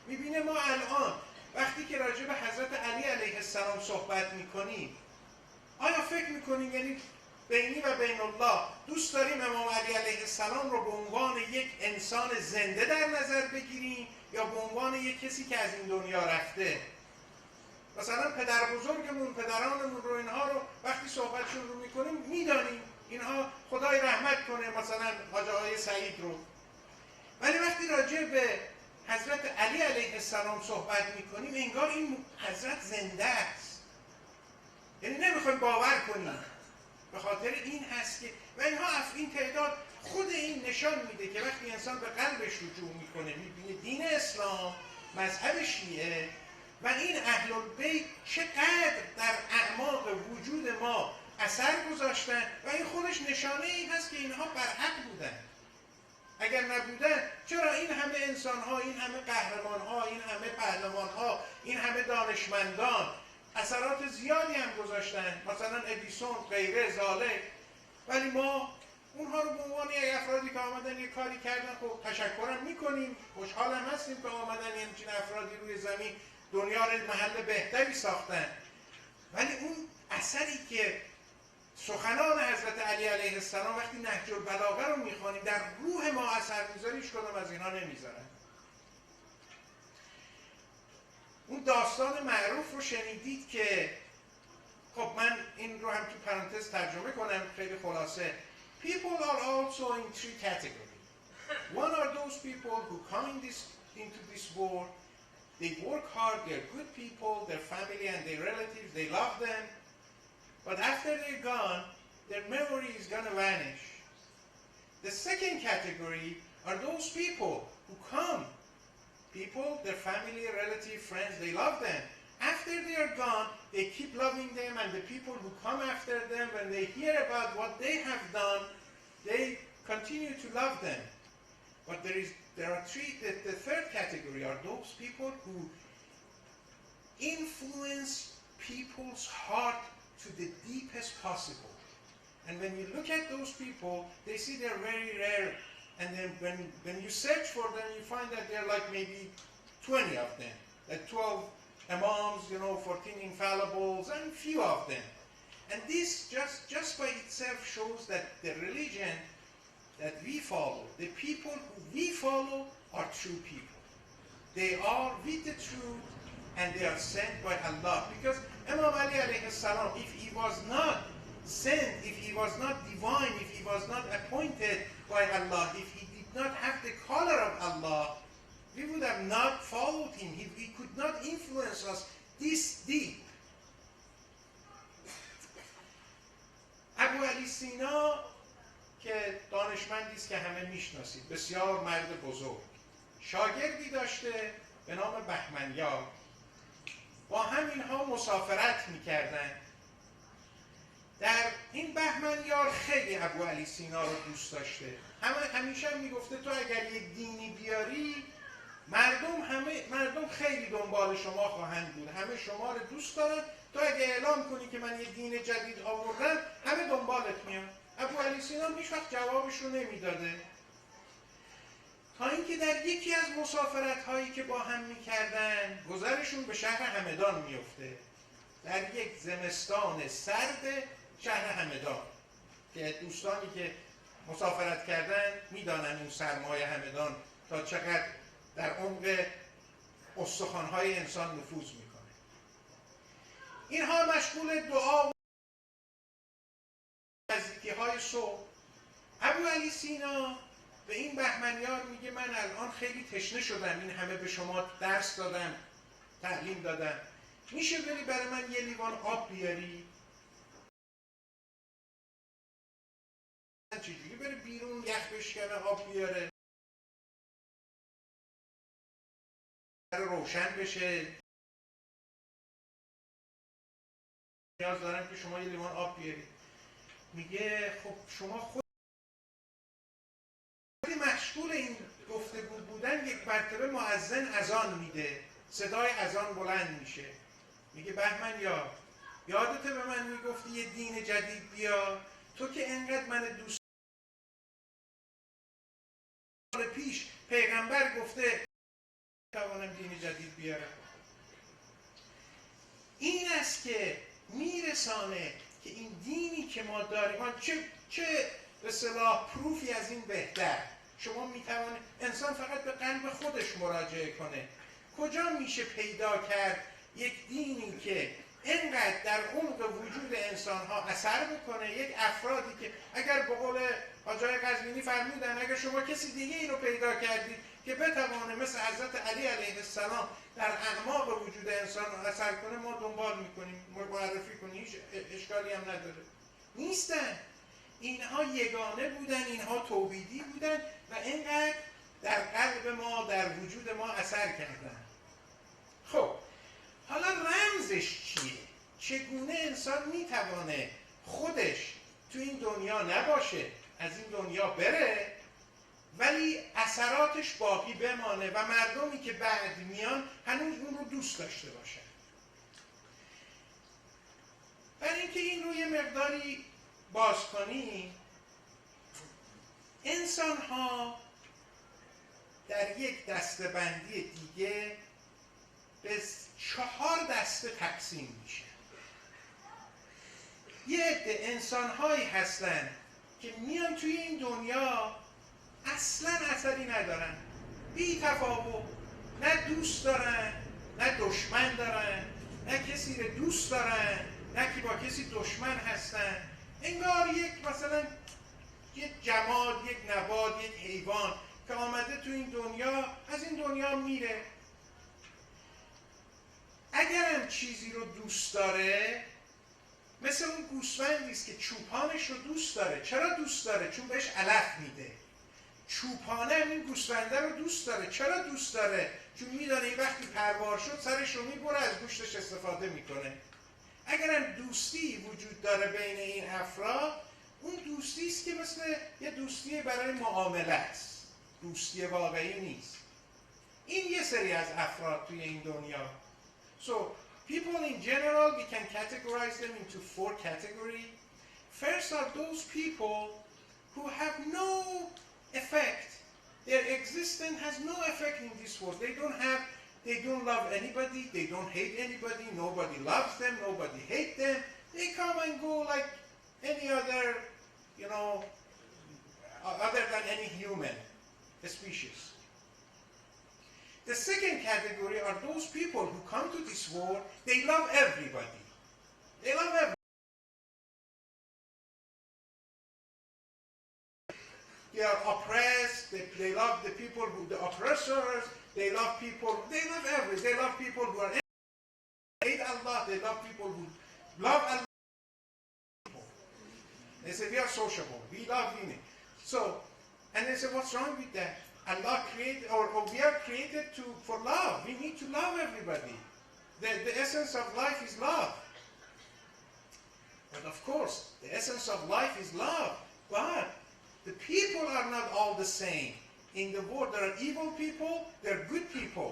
Speaker 7: میبینه ما الان وقتی که راجع به حضرت علی علیه السلام صحبت میکنیم، آیا فکر میکنیم یعنی بینی و بین الله دوست داریم امام علی علیه السلام رو به عنوان یک انسان زنده در نظر بگیریم یا به عنوان یک کسی که از این دنیا رفته؟ مثلا پدر بزرگمون، پدرانمون رو، اینها رو وقتی صحبتشون رو میکنیم میدانیم اینها خدای رحمت کنه، مثلا حاج آقای سعید رو، ولی وقتی راجع به حضرت علی علیه السلام صحبت میکنیم انگار این حضرت زنده است، یعنی نمیخوایم باور کنیم. به خاطر این هست که و اینها این تعداد خود این نشان میده که وقتی انسان به قلبش رجوع میکنه میبینه دین اسلام، مذهب شیعه و این اهل البیت چقدر در اعماق وجود ما اثر گذاشتن و این خودش نشانه این هست که اینها برحق بودن. اگر نبودن چرا این همه انسان ها، این همه قهرمان ها، این همه پهلوان ها، این همه دانشمندان اثرات زیادی هم گذاشتن، مثلا ادیسون، غیره، زالک، ولی ما اونها رو به عنوان یک افرادی که آمدن یک کاری کردن خب تشکرم میکنیم، خوشحالم هستیم که آمدن همچین افرادی روی زمین دنیا رو محل بهتری ساختن، ولی اون اثری که سخنان حضرت علی علیه السلام وقتی نهج البلاغه رو میخوانیم در روح ما اثر میذاره، هیچ کدام از اینها نمیذارن. اون داستان معروف رو شنیدید که خب من این رو هم تو پرانتز ترجمه کنم خیلی خلاصه. People are also in three categories. One are those people who come into this world, they work hard, they're good people, their family and their relatives, they love them, but after they're gone, their memory is going to vanish. The second category are those people who come, people, their family, relative, friends, they love them. After they are gone, they keep loving them, and the people who come after them, when they hear about what they have done, they continue to love them. But there are three, the third category are those people who influence people's heart to the deepest possible. And when you look at those people, they see they're very rare. And then when you search for them, you find that they're like maybe 20 of them, like 12 imams, 14 infallibles, and few of them. And this just by itself shows that the religion that we follow, the people who we follow are true people. They are with the truth and they are sent by Allah. Because Imam Ali alayhi salam, if he was not sent, if he was not divine, if he was not appointed by Allah, if he did not have the color of Allah, we would have not followed him. He could not influence us this deep. ابو علی سینا که دانشمندی است که همه میشناسید، بسیار مرد بزرگ، شاگردی داشته به نام بهمنیار. با همینها مسافرت میکردن. در این بهمنیار خیلی ابو علی سینا رو دوست داشته. همیشه میگفته تو اگر یک دینی بیاری مردم خیلی دنبال شما خواهند بود، همه شما رو دوست دارن، تو اگه اعلام کنی که من یک دین جدید آوردم همه دنبالت میان. ابو علی سینا هیچ وقت جوابش رو نمیداده، تا اینکه در یکی از مسافرت هایی که با هم میکردن گذرشون به شهر همدان میفته، در یک زمستان سرد شهر همدان که دوستانی که مسافرت کردن میدانن اون سرمای همدان تا چقدر در عمق استخوان‌های انسان نفوذ میکنه. اینها مشغول دعا و نزدیکی‌های صبح. ابو علی سینا به این بهمنیار میگه من الان خیلی تشنه شدم، این همه به شما درس دادم، تعلیم دادم، میشه بری برای من یه لیوان آب بیاری؟ چجوری بره بیرون یخ بشکنه آب بیاره؟ روشن بشه، نیاز دارم که شما یه لیوان آب بیارید. میگه خب شما خود مشغول این گفتگو بودن یک مرتبه مؤذن اذان میده، صدای اذان بلند میشه. میگه بهمن یادته به من میگفتی یه دین جدید بیا؟ تو که انقدر من دوست گفته توانم دین جدید بیارم. این است که میرسانه که این دینی که ما داریم چه به اصطلاح پروفی از این بهتر. شما میتوانید انسان فقط به قلب خودش مراجعه کنه. کجا میشه پیدا کرد یک دینی که اینقدر در عمق وجود انسان‌ها اثر بکنه، یک افرادی که اگر به قول حاجی قزوینی فرمودن اگر شما کسی دیگه ای رو پیدا کردید که بتوانه مثل حضرت علی علیه السلام در اعماق وجود انسان اثر کنه، ما دنبال میکنیم، معرفی کنیم، هیچ اشکالی هم نداره. نیستن. اینها یگانه بودن، اینها توحیدی بودن و اینقدر در قلب ما، در وجود ما اثر کردن. خب حالا رمزش چیه؟ چگونه انسان میتوانه خودش تو این دنیا نباشه، از این دنیا بره ولی اثراتش باقی بمانه و مردمی که بعد میان هنوز اون رو دوست داشته باشن؟ برای اینکه این رو یه مقداری باز کنی، انسان ها در یک دسته‌بندی دیگه به 4 دسته تقسیم میشه. یه عده انسان‌هایی هستن که میان توی این دنیا اصلا اثری ندارن، بی تفاوت، نه دوست دارن نه دشمن دارن، نه کسی رو دوست دارن نه که با کسی دشمن هستن. انگار یک مثلا یک جماد، یک نبات، یک حیوان که آمده تو این دنیا، از این دنیا میره. اگرم چیزی رو دوست داره، مثل اون گوسفندی است که چوپانش رو دوست داره. چرا دوست داره؟ چون بهش علف میده. چوپانه هم این گوسفنده رو دوست داره. چرا دوست داره؟ چون میدانه این وقتی پروار شد سرش رو میبره، از گوشتش استفاده میکنه. اگرم دوستی وجود داره بین این افراد، اون دوستی است که مثل یه دوستی برای معامله است، دوستی واقعی نیست. این یه سری از افراد توی این دنیا. So, people in general, we can categorize them into 4 categories. First are those people who have no effect. Their existence has no effect in this world. They don't love anybody, they don't hate anybody, nobody loves them, nobody hates them. They come and go like any other, other than any human species. The second category are those people who come to this world, they love everybody. They love everybody. They are oppressed, they love the people who, the oppressors, they love people who are hate Allah, they love people who love Allah. They say, we are sociable, we love women. So, and they say, what's wrong with that? Allah created, or we are created for love. We need to love everybody. The essence of life is love. But of course, the essence of life is love. But the people are not all the same. In the world, there are evil people, there are good people.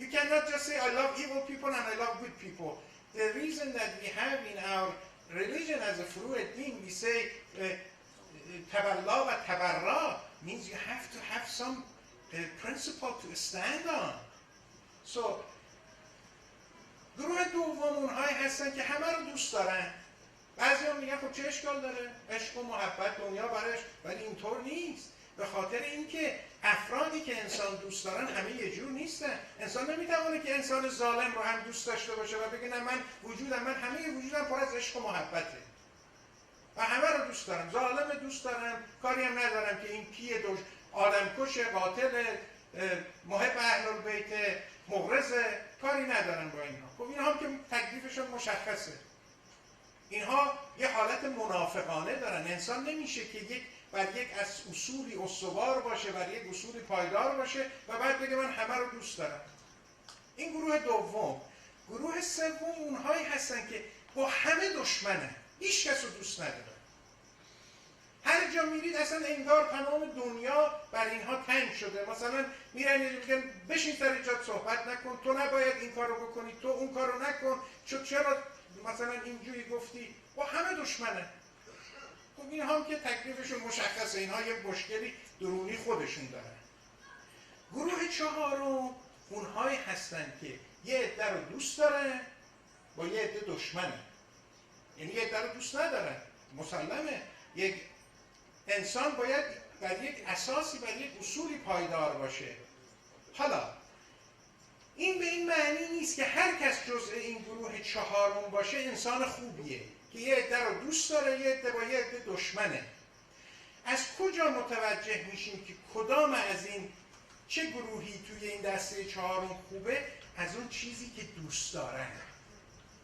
Speaker 7: You cannot just say, I love evil people and I love good people. The reason that we have in our religion as a furu din, we say, taballa wa tabarra, means you have to have some principle to stand on. So, گروه دوم اونهایی هستن که همه رو دوست دارن. بعضی هم میگن خب چه اشکال داره؟ عشق و محبت دنیا برش، ولی اینطور نیست. به خاطر اینکه افرادی که انسان دوست دارن همه یه جور نیستن. انسان نمیتونه که انسان ظالم رو هم دوست داشته باشه و بگه نه من همه وجودم پر از عشق و محبته و همه رو دوست دارم. ظالم دوست دارم، کاری هم ندارم که این کیه، آدمکش، قاتل، محب اهل البیت، مغرض، کاری ندارم با اینها. خب اینها هم که تکلیفشون مشخصه. اینها یه حالت منافقانه دارن. انسان نمیشه که بر یک از اصولی استوار باشه، بر یک اصولی پایدار باشه و بعد بگه من همه رو دوست دارم. این گروه دوم. گروه سوم اونهایی هستن که با همه دشمنن، هیچ کس رو دوست ندارن. هر جا میرید اصلا انگار تمام دنیا بر اینها تنگ شده. مثلا میرن میگن بشین سر جات صحبت نکن، تو نباید این کارو بکنی، تو اون کارو نکن، چرا مثلا اینجوری گفتی. با همه دشمنن. خب این هم که تکلیفشون مشخصه، اینها یک مشکلی درونی خودشون دارن. گروه چهارم اونهایی هستن که یه عده رو دوست دارن با یه عده دشمنن. یعنی یه عده رو دوست ندارن، مسلمه. یک انسان باید بر یک اساسی، بر یک اصولی پایدار باشه. حالا این به این معنی نیست که هر کس جزء این گروه چهارم باشه انسان خوبیه که یه عده رو دوست داره، یه عده با یه عده دشمنه. از کجا متوجه میشیم که کدام از این چه گروهی توی این دسته چهارم خوبه؟ از اون چیزی که دوست دارن.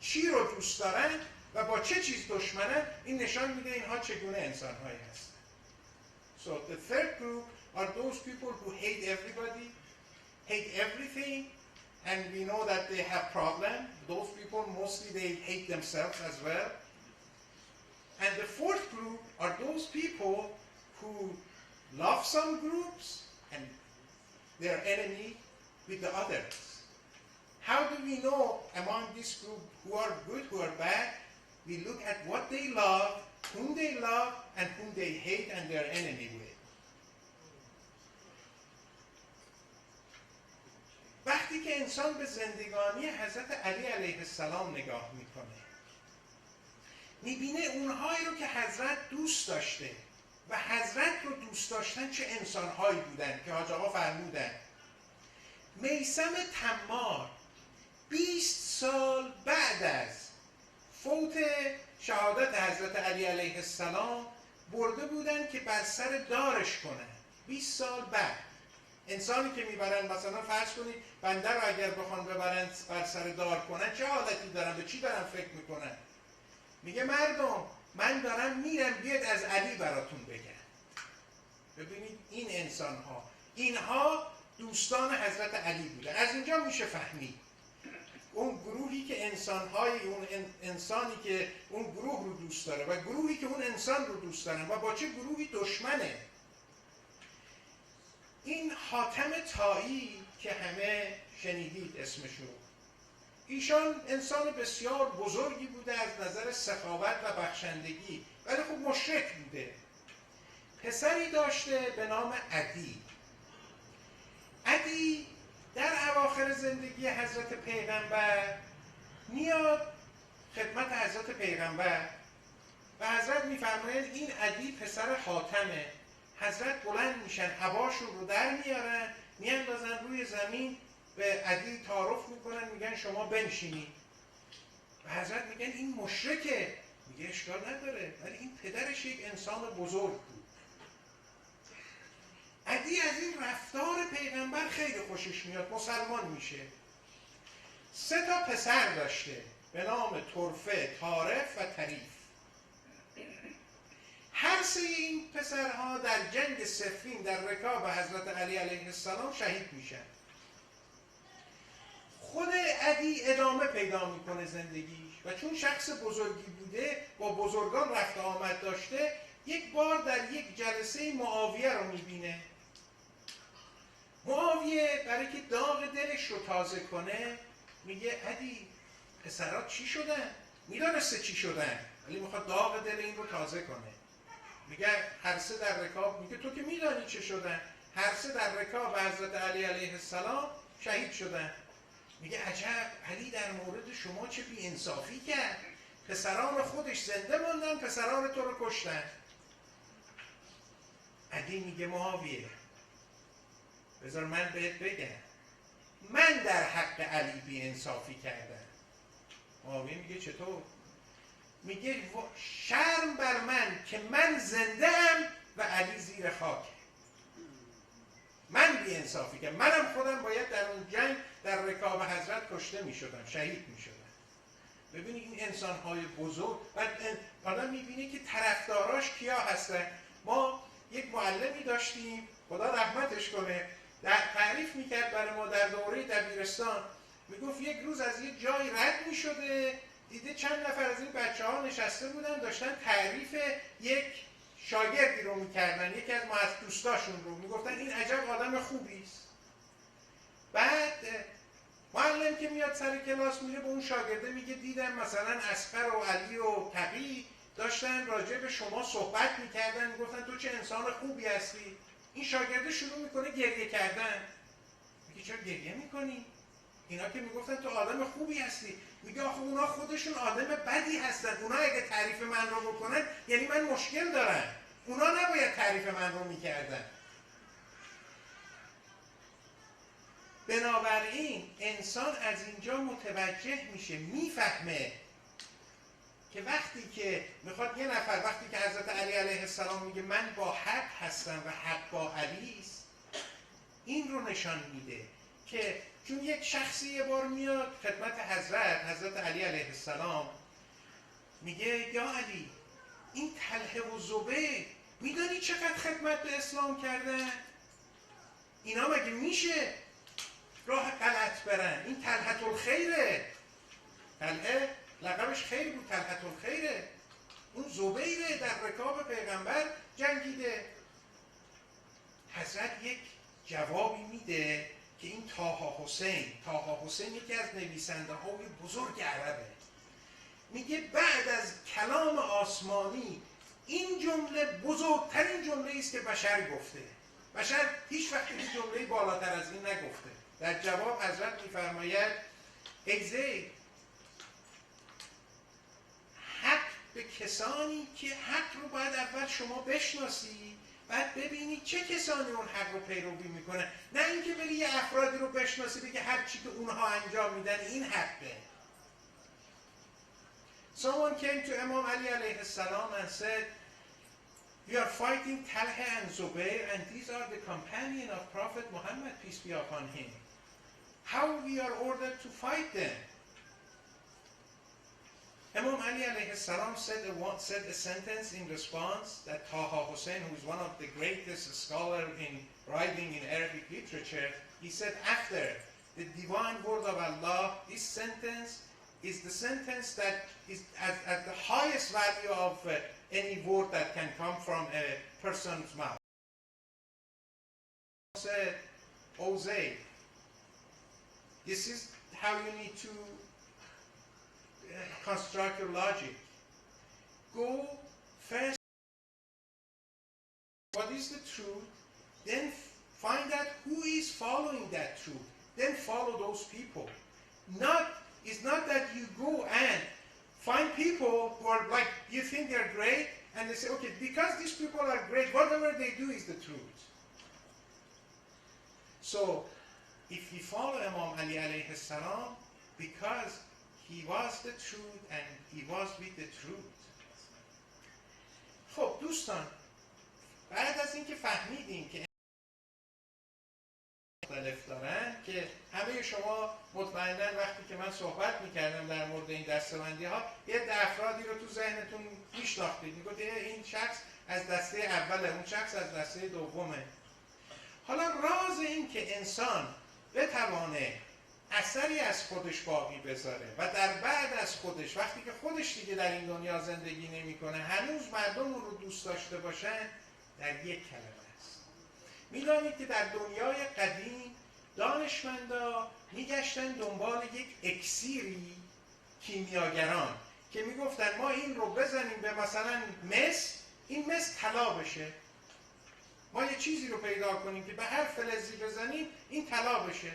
Speaker 7: چی رو دوست دارن و با چه چیز دشمنن، این نشان میده اینها چگونه انسان‌هایی هستن. So the third group are those people who hate everybody, hate everything, and we know that they have problems. Those people mostly they hate themselves as well. And the fourth group are those people who love some groups and they're enemy with the others. How do we know among this group who are good, who are bad? We look at what they love, whom they love, and whom they hate and they're enemy with. وقتی که انسان به زندگانی حضرت علی علیه السلام نگاه میکنه، میبینه اونهایی رو که حضرت دوست داشته و حضرت رو دوست داشتن چه انسانهایی بودن که حاج آقا فرمودن. میثم تمار 20 سال بعد از فوت شهادت حضرت علی علیه السلام برده بودن که بر سر دارش کنن. 20 سال بعد انسانی که میبرن، مثلا فرض کنید بنده رو اگر بخوان ببرن بر سر دار کنن چه حالتی دارن، به چی دارن فکر میکنن؟ میگه مردم من دارم میرم، بیاد از علی براتون بگم. ببینید این انسان ها، اینها دوستان حضرت علی بودن. از اینجا میشه فهمید اون گروهی که انسان‌های اون انسانی که اون گروه رو دوست داره و گروهی که اون انسان رو دوست دارن و با چه گروهی دشمنه. این حاتم طایی که همه شنیدید اسمشو، ایشان انسان بسیار بزرگی بوده از نظر سخاوت و بخشندگی، ولی خب مشرک بوده. پسری داشته به نام عدی. عدی در اواخر زندگی حضرت پیغمبر میاد خدمت حضرت پیغمبر و حضرت میفرماید این عدی پسر حاتمه. حضرت بلند میشن، عباشون رو در میارن، میاندازن روی زمین، به عدی تعارف میکنن، میگن شما بنشینید. و حضرت میگن این مشرکه. میگه اشکال نداره، ولی این پدرش یک انسان بزرگ بود. عدی از این رفتار پیغمبر خیلی خوشش میاد، مسلمان میشه. 3 تا پسر داشته به نام طرفه، طارف و طریف. هر 3 این پسرها در جنگ صفین در رکاب حضرت علی علیه السلام شهید میشن. خود عدی ادامه پیدا میکنه زندگیش و چون شخص بزرگی بوده، با بزرگان رفت آمد داشته، یک بار در یک جلسه معاویه رو میبینه. معاویه برای که داغ دلش رو تازه کنه میگه عدی پسرات چی شدن؟ میدانسته چی شدن ولی میخواد داغ دل این رو تازه کنه. میگه هر 3 در رکاب، میگه تو که میدانی چه شدن، هر 3 در رکاب حضرت علی علیه السلام شهید شدن. میگه عجب، علی در مورد شما چه بی انصافی کرد، پسران خودش زنده موندن، پسران تو رو کشتن. علی میگه معاویه بذار من بهت بگم، من در حق علی بی انصافی کردم. معاویه میگه چطور؟ میگه شرم بر من که من زنده ام و علی زیر خاک. من بی انصافی کردم، منم خودم باید در اون جنگ در رکاب حضرت کشته میشدم، شهید میشدم. ببینید این انسان‌های بزرگ. بعد آدم میبینه که طرفداراش کیا هستن. ما یک معلمی داشتیم خدا رحمتش کنه، تعریف میکرد برای ما در دوره دبیرستان. میگفت یک روز از یک جایی رد میشده، دیده چند نفر از این بچه‌ها نشسته بودن داشتن تعریف یک شاگردی رو میکردن، یکی از دوستاشون رو میگفتن این عجب آدم خوبی است. بعد معلم که میاد سر کلاس میره به اون شاگرده میگه دیدم مثلا اصغر و علی و تقی داشتن راجع به شما صحبت میکردن، میگفتن تو چه انسان خوبی هستی. این شاگرده شروع میکنه گریه کردن. چرا گریه میکنی؟ اینا که میگفتن تو آدم خوبی هستی. میگه آخه اونا خودشون آدم بدی هستن. اونا اگه تعریف من رو بکنن یعنی من مشکل دارم. اونا نباید تعریف من رو میکردن. بنابراین انسان از اینجا متوجه میشه، میفهمه که وقتی که میخواد یه نفر، وقتی که حضرت علی علیه السلام میگه من با حق هستم و حق با علی است، این رو نشان میده که چون یک شخصی یه بار میاد خدمت حضرت علی علیه السلام میگه یا علی این طلحه و زبیر میدانی چقدر خدمت به اسلام کردن؟ اینا مگه میشه راه غلط برن؟ این طلحة الخیره. طلحه لقبش خیر بود، طلحة الخیره. اون زبیره در رکاب پیغمبر جنگیده. حضرت یک جوابی میده که این طه حسین یکی از نویسنده های بزرگ عربه. میگه بعد از کلام آسمانی این جمله بزرگترین جمله است که بشر گفته. بشر هیچ وقت این جمله بالاتر از این نگفته. در جواب حضرت میفرماید ای زید، حق به کسانی که حق رو باید اول شما بشناسی، بعد ببینی چه کسانی اون حق رو پیروی میکنه، نه اینکه بری یه افرادی رو بشناسی بگه هر چی که اونها انجام میدن این حقه. Someone came to Imam Ali alayhi salam and said, "You are fighting Talha and Zubair, and these are the companions of Prophet Muhammad, peace be upon him. How we are ordered to fight them?" Imam Ali alayhi salam said a sentence in response that Taha Hussein, who is one of the greatest scholars in writing in Arabic literature, he said after the divine word of Allah, this sentence is the sentence that is at the highest value of any word that can come from a person's mouth. He said, "O Zayd, this is how you need to construct your logic. Go first, what is the truth? Then find out who is following that truth. Then follow those people. It's not that you go and find people who are like, you think they're great, and they say, okay, because these people are great, whatever they do is the truth." So, if you follow Imam Ali alayhi salam, because he was the truth and he was with the truth. خب دوستان، بعد از اینکه فهمیدیم که مختلف دارن، که همه شما مطمئناً وقتی که من صحبت میکردم در مورد این دسته‌بندی ها یه افرادی رو تو ذهنتون میشناختید، میگفتید این شخص از دسته اوله، اون شخص از دسته دومه. حالا راز این که انسان بتوانه اثری از خودش باقی بذاره و در بعد از خودش، وقتی که خودش دیگه در این دنیا زندگی نمیکنه، هنوز مردم رو دوست داشته باشن، در یک کلمه است. میدانید که در دنیای قدیم دانشمندا میگشتن دنبال یک اکسیری، کیمیاگران، که میگفتن ما این رو بزنیم به مثلا مس، این مس طلا بشه. ما یه چیزی رو پیدا کنیم که به هر فلزی بزنیم این طلا بشه.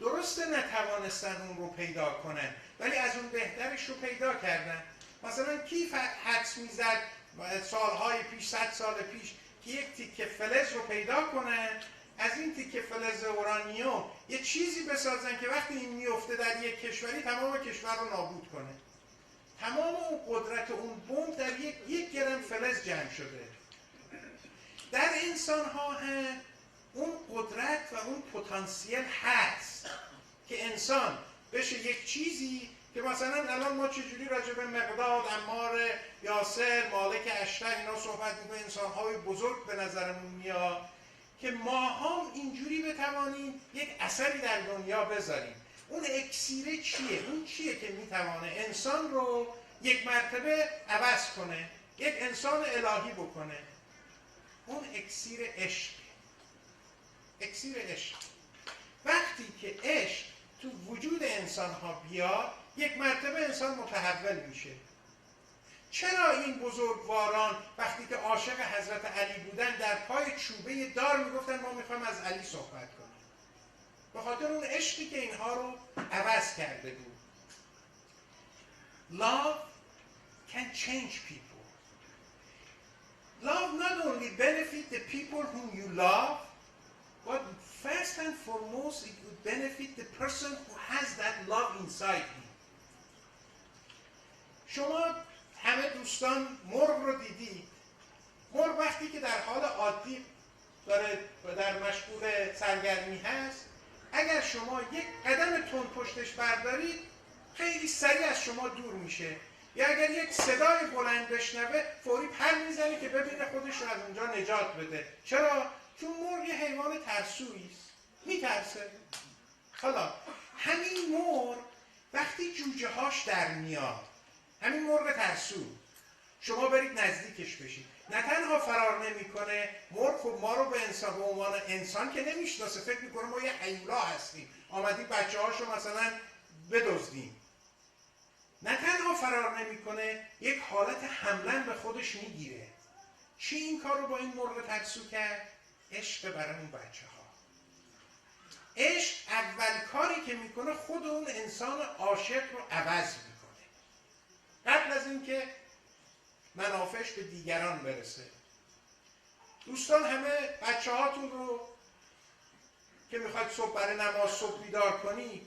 Speaker 7: درسته نتوانستن اون رو پیدا کنن، ولی از اون بهترش رو پیدا کردن. مثلا کی حدس میزد سالهای پیش، 100 سال پیش، که یک تیکه فلز رو پیدا کنن، از این تیکه فلز اورانیوم یه چیزی بسازن که وقتی این میفته در یک کشوری تمام کشور رو نابود کنه. تمام اون قدرت اون بمب در یک گرم فلز جمع شده. در انسان ها هم اون قدرت و اون پتانسیل هست که انسان بشه یک چیزی که مثلا الان ما چجوری راجع به مقداد، عمار، یاسر، مالک اشتر اینا صحبت میکنیم، انسان های بزرگ به نظرمون میاد، که ما هم اینجوری بتوانیم یک اثری در دنیا بذاریم. اون اکسیره چیه؟ اون چیه که میتوانه انسان رو یک مرتبه عوض کنه، یک انسان الهی بکنه؟ اون اکسیر عشق. اکسیر عشق. وقتی که عشق تو وجود انسان ها بیاد، یک مرتبه انسان متحول میشه. چرا این بزرگواران وقتی که عاشق حضرت علی بودن در پای چوبه دار میگفتن ما میخوایم از علی صحبت کنیم؟ به خاطر اون عشقی که اینها رو عوض کرده بود. Love can change people. Love not only benefit the people whom you love, but first and foremost it would benefit the person who has that love inside him. شما همه دوستان مرغ رو دیدید. مرغ وقتی که در حال عادی داره در مشغول سرگرمی هست، اگر شما یک قدم تند پشتش بردارید خیلی سریع از شما دور میشه، یا اگر یک صدای بلند بشنوه فوری پر میزنه که ببینه خودش رو از اونجا نجات بده. چرا؟ چون مرغ یه حیوان ترسویی است، میترسه. حالا همین مرغ وقتی جوجه هاش در میاد، همین مرغ ترسو، شما برید نزدیکش بشید، نه تنها فرار نمیکنه، مرغ خب ما رو به انسان، به عنوان انسان که نمیشناسه، فکر میکنه ما یه هیولا هستیم آمدیم بچه هاشو مثلا بدزدیم. نه تنها فرار نمیکنه، یک حالت حملن به خودش میگیره. چی این کار رو با این مرغ ترسو کرد؟ عشق برای اون بچه ها. عشق اول کاری که میکنه خود اون انسان عاشق رو عوض میکنه، قبل از اینکه منافعش به دیگران برسه. دوستان همه بچه هاتون رو که میخواید صبح برای نماز صبح بیدار کنید،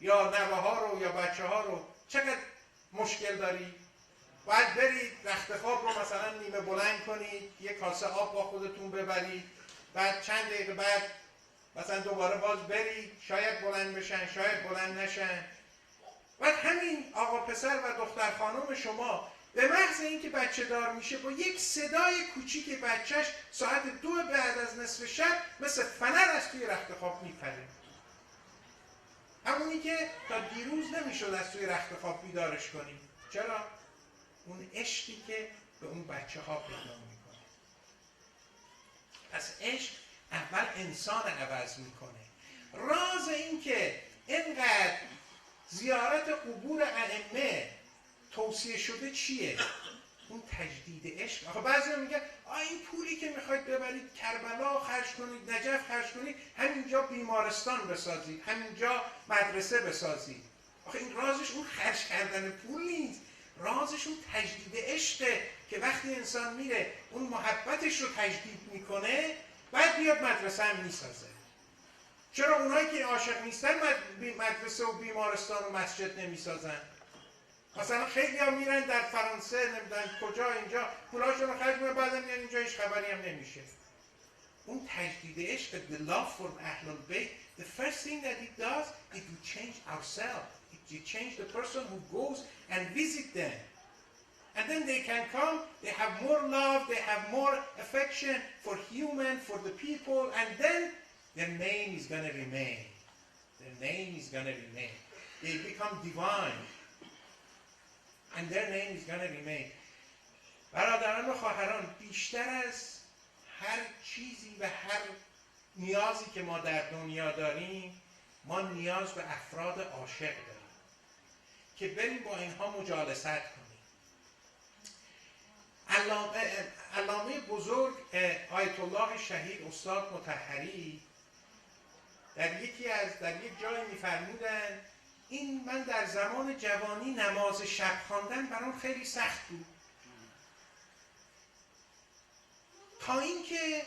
Speaker 7: یا نوه ها رو یا بچه ها رو، چقدر مشکل دارید؟ باید برید رخت خواب رو مثلا نیمه بلند کنید، یک کاسه آب با خودتون ببرید، بعد چند دقیقه بعد مثلا دوباره باز برید، شاید بلند بشن شاید بلند نشن. بعد همین آقا پسر و دختر خانم شما به محض اینکه بچه دار میشه با یک صدای کوچیک بچهش ساعت 2 بعد از نصف شب مثل فنر از توی رخت خواب میپره. همونی که تا دیروز نمیشد از توی رخت خواب بیدارش کنیم. چرا؟ اون عشقی که به اون بچه ها پیدا میکنه. پس عشق اول انسان عوض میکنه. راز این که اینقدر زیارت قبور ائمه توصیه شده چیه؟ اون تجدید عشق. آخه بعضی میگن این پولی که میخواید ببرید کربلا خرج کنید، نجف خرج کنید، همینجا بیمارستان بسازید، همینجا مدرسه بسازید. آخه این رازش اون خرج کردن پول نیست، رازش اون تجدید عشقه که وقتی انسان میره اون محبتش رو تجدید میکنه، بعد بیاد مدرسه هم میسازه. چرا اونایی که عاشق نیستن مدرسه و بیمارستان و مسجد نمیسازن؟ مثلا خیلی ها میرن در فرانسه، نمیدونم کجا، اینجا پولاشون رو خرج میکنن، بعدم میان اینجا هیچ خبری هم نمیشه. اون تجدید عشق، the love for اهل البیت، the first thing that it does, it will change ourselves. It will change the person who goes and visit them. And then they can come, they have more love, they have more affection for human, for the people, and then their name is going to remain. Their name is going to remain. They become divine. And their name is going to remain. برادران و خواهران، بیشتر از هر چیزی و هر نیازی که ما در دنیا داریم، ما نیاز به افراد عاشق داریم که بریم با اینها مجالست کنیم. علامه بزرگ آیت الله شهید استاد مطهری در یک جایی می‌فرمودند این من در زمان جوانی نماز شب خواندن برام خیلی سخت بود، تا اینکه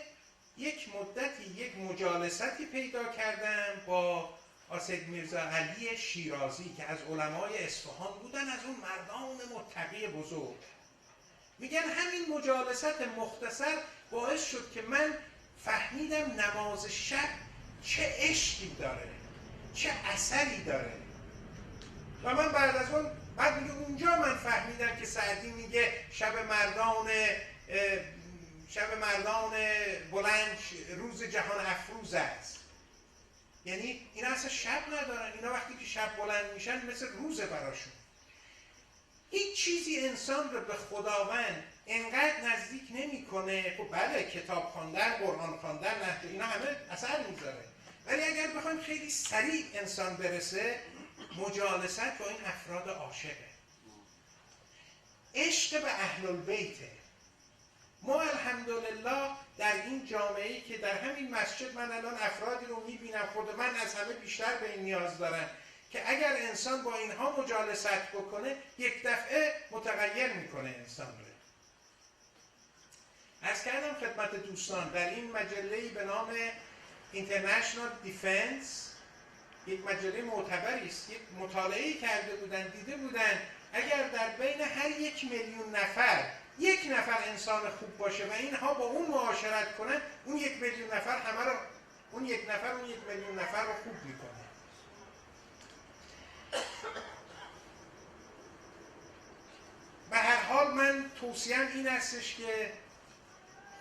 Speaker 7: یک مدتی یک مجالستی پیدا کردم با آسد میرزا علی شیرازی که از علمای اصفهان بودن، از اون مردان متقی بزرگ. میگن همین مجالست مختصر باعث شد که من فهمیدم نماز شب چه عشقی داره، چه اثری داره. و من بعد از اون میگه اونجا من فهمیدم که سعدی میگه شب مردان بلند روز جهان افروز است. یعنی اینا اصلا شب ندارن، اینا وقتی که شب بلند میشن مثل روزه براشون. هیچ چیزی انسان رو به خداوند انقدر نزدیک نمیکنه. خب بله کتاب خواندن، قرآن خواندن، نهج، اینا همه اثر میذاره، ولی اگر بخوایم خیلی سریع انسان برسه، مجالست با این افراد عاشقه. عشق به اهل البیته. ما الحمدلله در این جامعه‌ای که در همین مسجد من الان افرادی رو میبینم، خود من از همه بیشتر به این نیاز دارم که اگر انسان با اینها مجالست بکنه یک دفعه متغیر میکنه انسان رو. عرض کردم خدمت دوستان در این مجله‌ای به نام International Defense، یک مجله معتبری است، یک مطالعه‌ای کرده بودن، دیده بودن اگر در بین هر 1,000,000 نفر 1 نفر انسان خوب باشه و اینها با اون معاشرت کنن، اون 1,000,000 نفر همه رو، اون 1,000,000 نفر رو خوب میکنه. به هر حال من توصیه‌ام این هستش که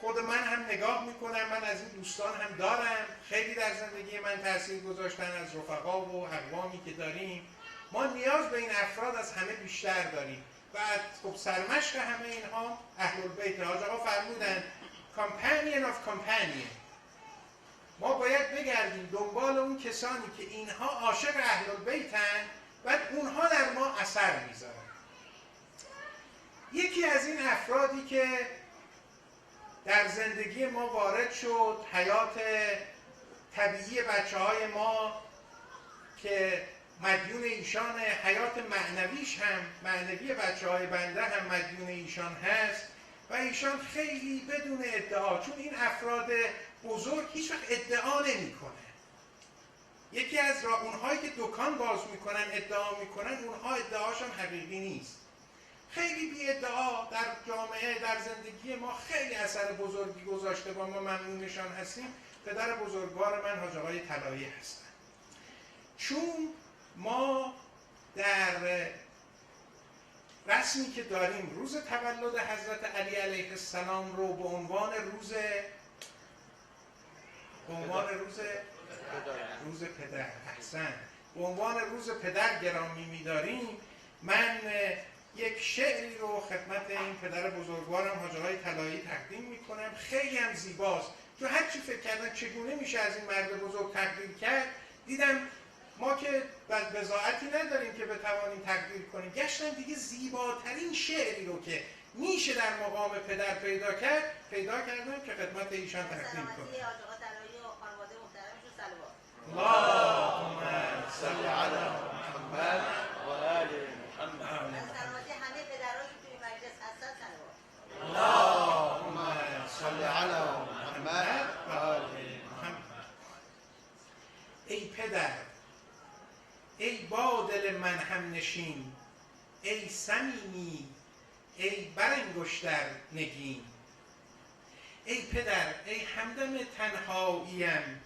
Speaker 7: خود من هم نگاه میکنم، من از این دوستان هم دارم، خیلی در زندگی من تاثیر گذاشتن، از رفقا و اقوامی که داریم. ما نیاز به این افراد از همه بیشتر داریم. بعد خب سرمشق همه اینها اهل البیت. حاج آقا فرمودن companion of companion. ما باید بگردیم دنبال اون کسانی که اینها عاشق اهل البیتن، بعد اونها در ما اثر میذارن. یکی از این افرادی که در زندگی ما وارد شد، حیات طبیعی بچه‌های ما که مدیون ایشان، حیات معنویش هم، معنوی بچه‌های بنده هم مدیون ایشان هست و ایشان خیلی بدون ادعا، چون این افراد بزرگ هیچ وقت ادعا نمی‌کنن. یکی از اونهایی که دکان باز میکنن ادعا میکنن، اونها ادعاشون حقیقی نیست. خیلی بی ادعا در جامعه، در زندگی ما خیلی اثر بزرگی گذاشته و ما ممنونشان هستیم. پدر بزرگوار من حاج آقای طلایی هستن. چون ما در رسمی که داریم روز تولد حضرت علی علیه السلام رو به عنوان روز پدر، احسن، به عنوان روز پدر گرامی می‌داریم، من یک شعری رو خدمت این پدر بزرگوارم حاج آقای طلایی تقدیم میکنم. خیلی هم زیباست. تو هر چی فکر کردن چگونه میشه از این مرد بزرگ تقدیر کرد، دیدم ما که بضاعتی نداریم که بتوانیم تقدیر کنیم. گشتم دیگه زیباترین شعری رو که میشه در مقام پدر پیدا کردم که خدمت ایشان تقدیم کنم. اللهم صل علی محمد و آل محمد. اللهم صل علی محمد و آل محمد. ای پدر، ای با دل من هم نشین، ای صمیمی، ای برانگشتر نگین. ای پدر، ای همدم تنهاییم،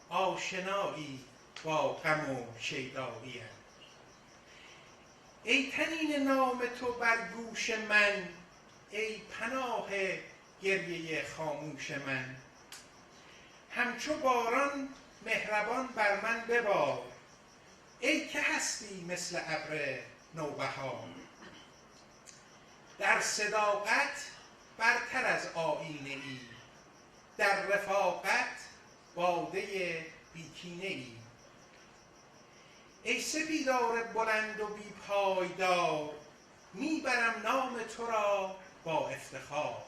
Speaker 7: آشنایی با غم و شیداییم. ای طنین نام تو بر گوش من، ای پناه گریه خاموش من. همچو باران مهربان بر من ببار، ای که هستی مثل ابر نوبهار. در صداقت برتر از آیینه ای، در رفاقت باده بیکینه ای. ای سپیدار بلند و بی پایدار، میبرم نام تو را با افتخار.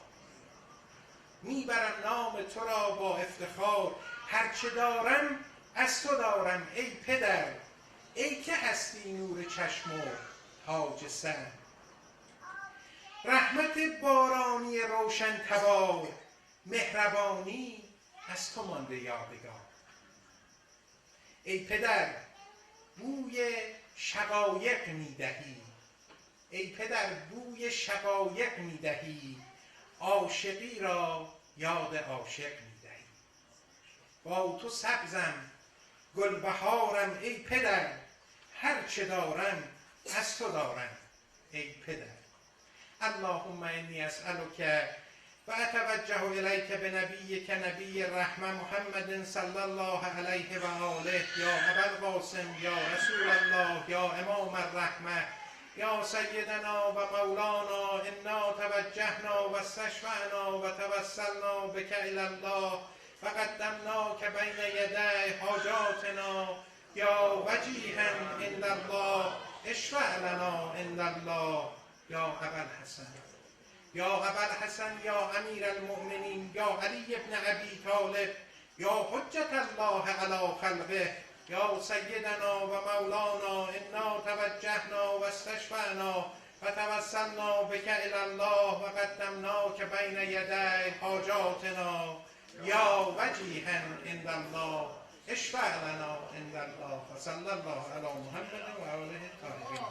Speaker 7: میبرم نام تو را با افتخار، هرچه دارم از تو دارم ای پدر، ای که هستی نور چشم و تاج سر. رحمت بارانی روشن تبار، مهربانی از تو مانده یادگار. ای پدر، بوی شقایق میدهی، ای پدر بوی شقایق میدهی، عاشقی را یاد عاشق میدهی. با تو سبزم گلبهارم ای پدر، هر چه دارم از تو دارم ای پدر. اللهم انی اسألک و اتوجه الیک بنبیک نبی الرحمه محمد صلی الله علیه و آله، یا ابوالقاسم، یا رسول الله، یا امام الرحمه، یا سیدنا و مولانا، انا توجهنا و استشفعنا و توسلنا بک الی الله و قدمناک بین یدی حاجاتنا، یا وجیها عند الله اشفع لنا عند الله، یا ابوالحسن. یا ابوالحسن یا امیر المؤمنین یا علی ابن ابی طالب یا حجت الله علی خلقه یا سیدنا و مولانا انا توجهنا و استشفعنا و توسلنا بک الی الله و قدمناک بین یدی حاجاتنا یا وجیها عند الله اشفع لنا عند الله و صلی الله علی محمد و آله الطاهرین.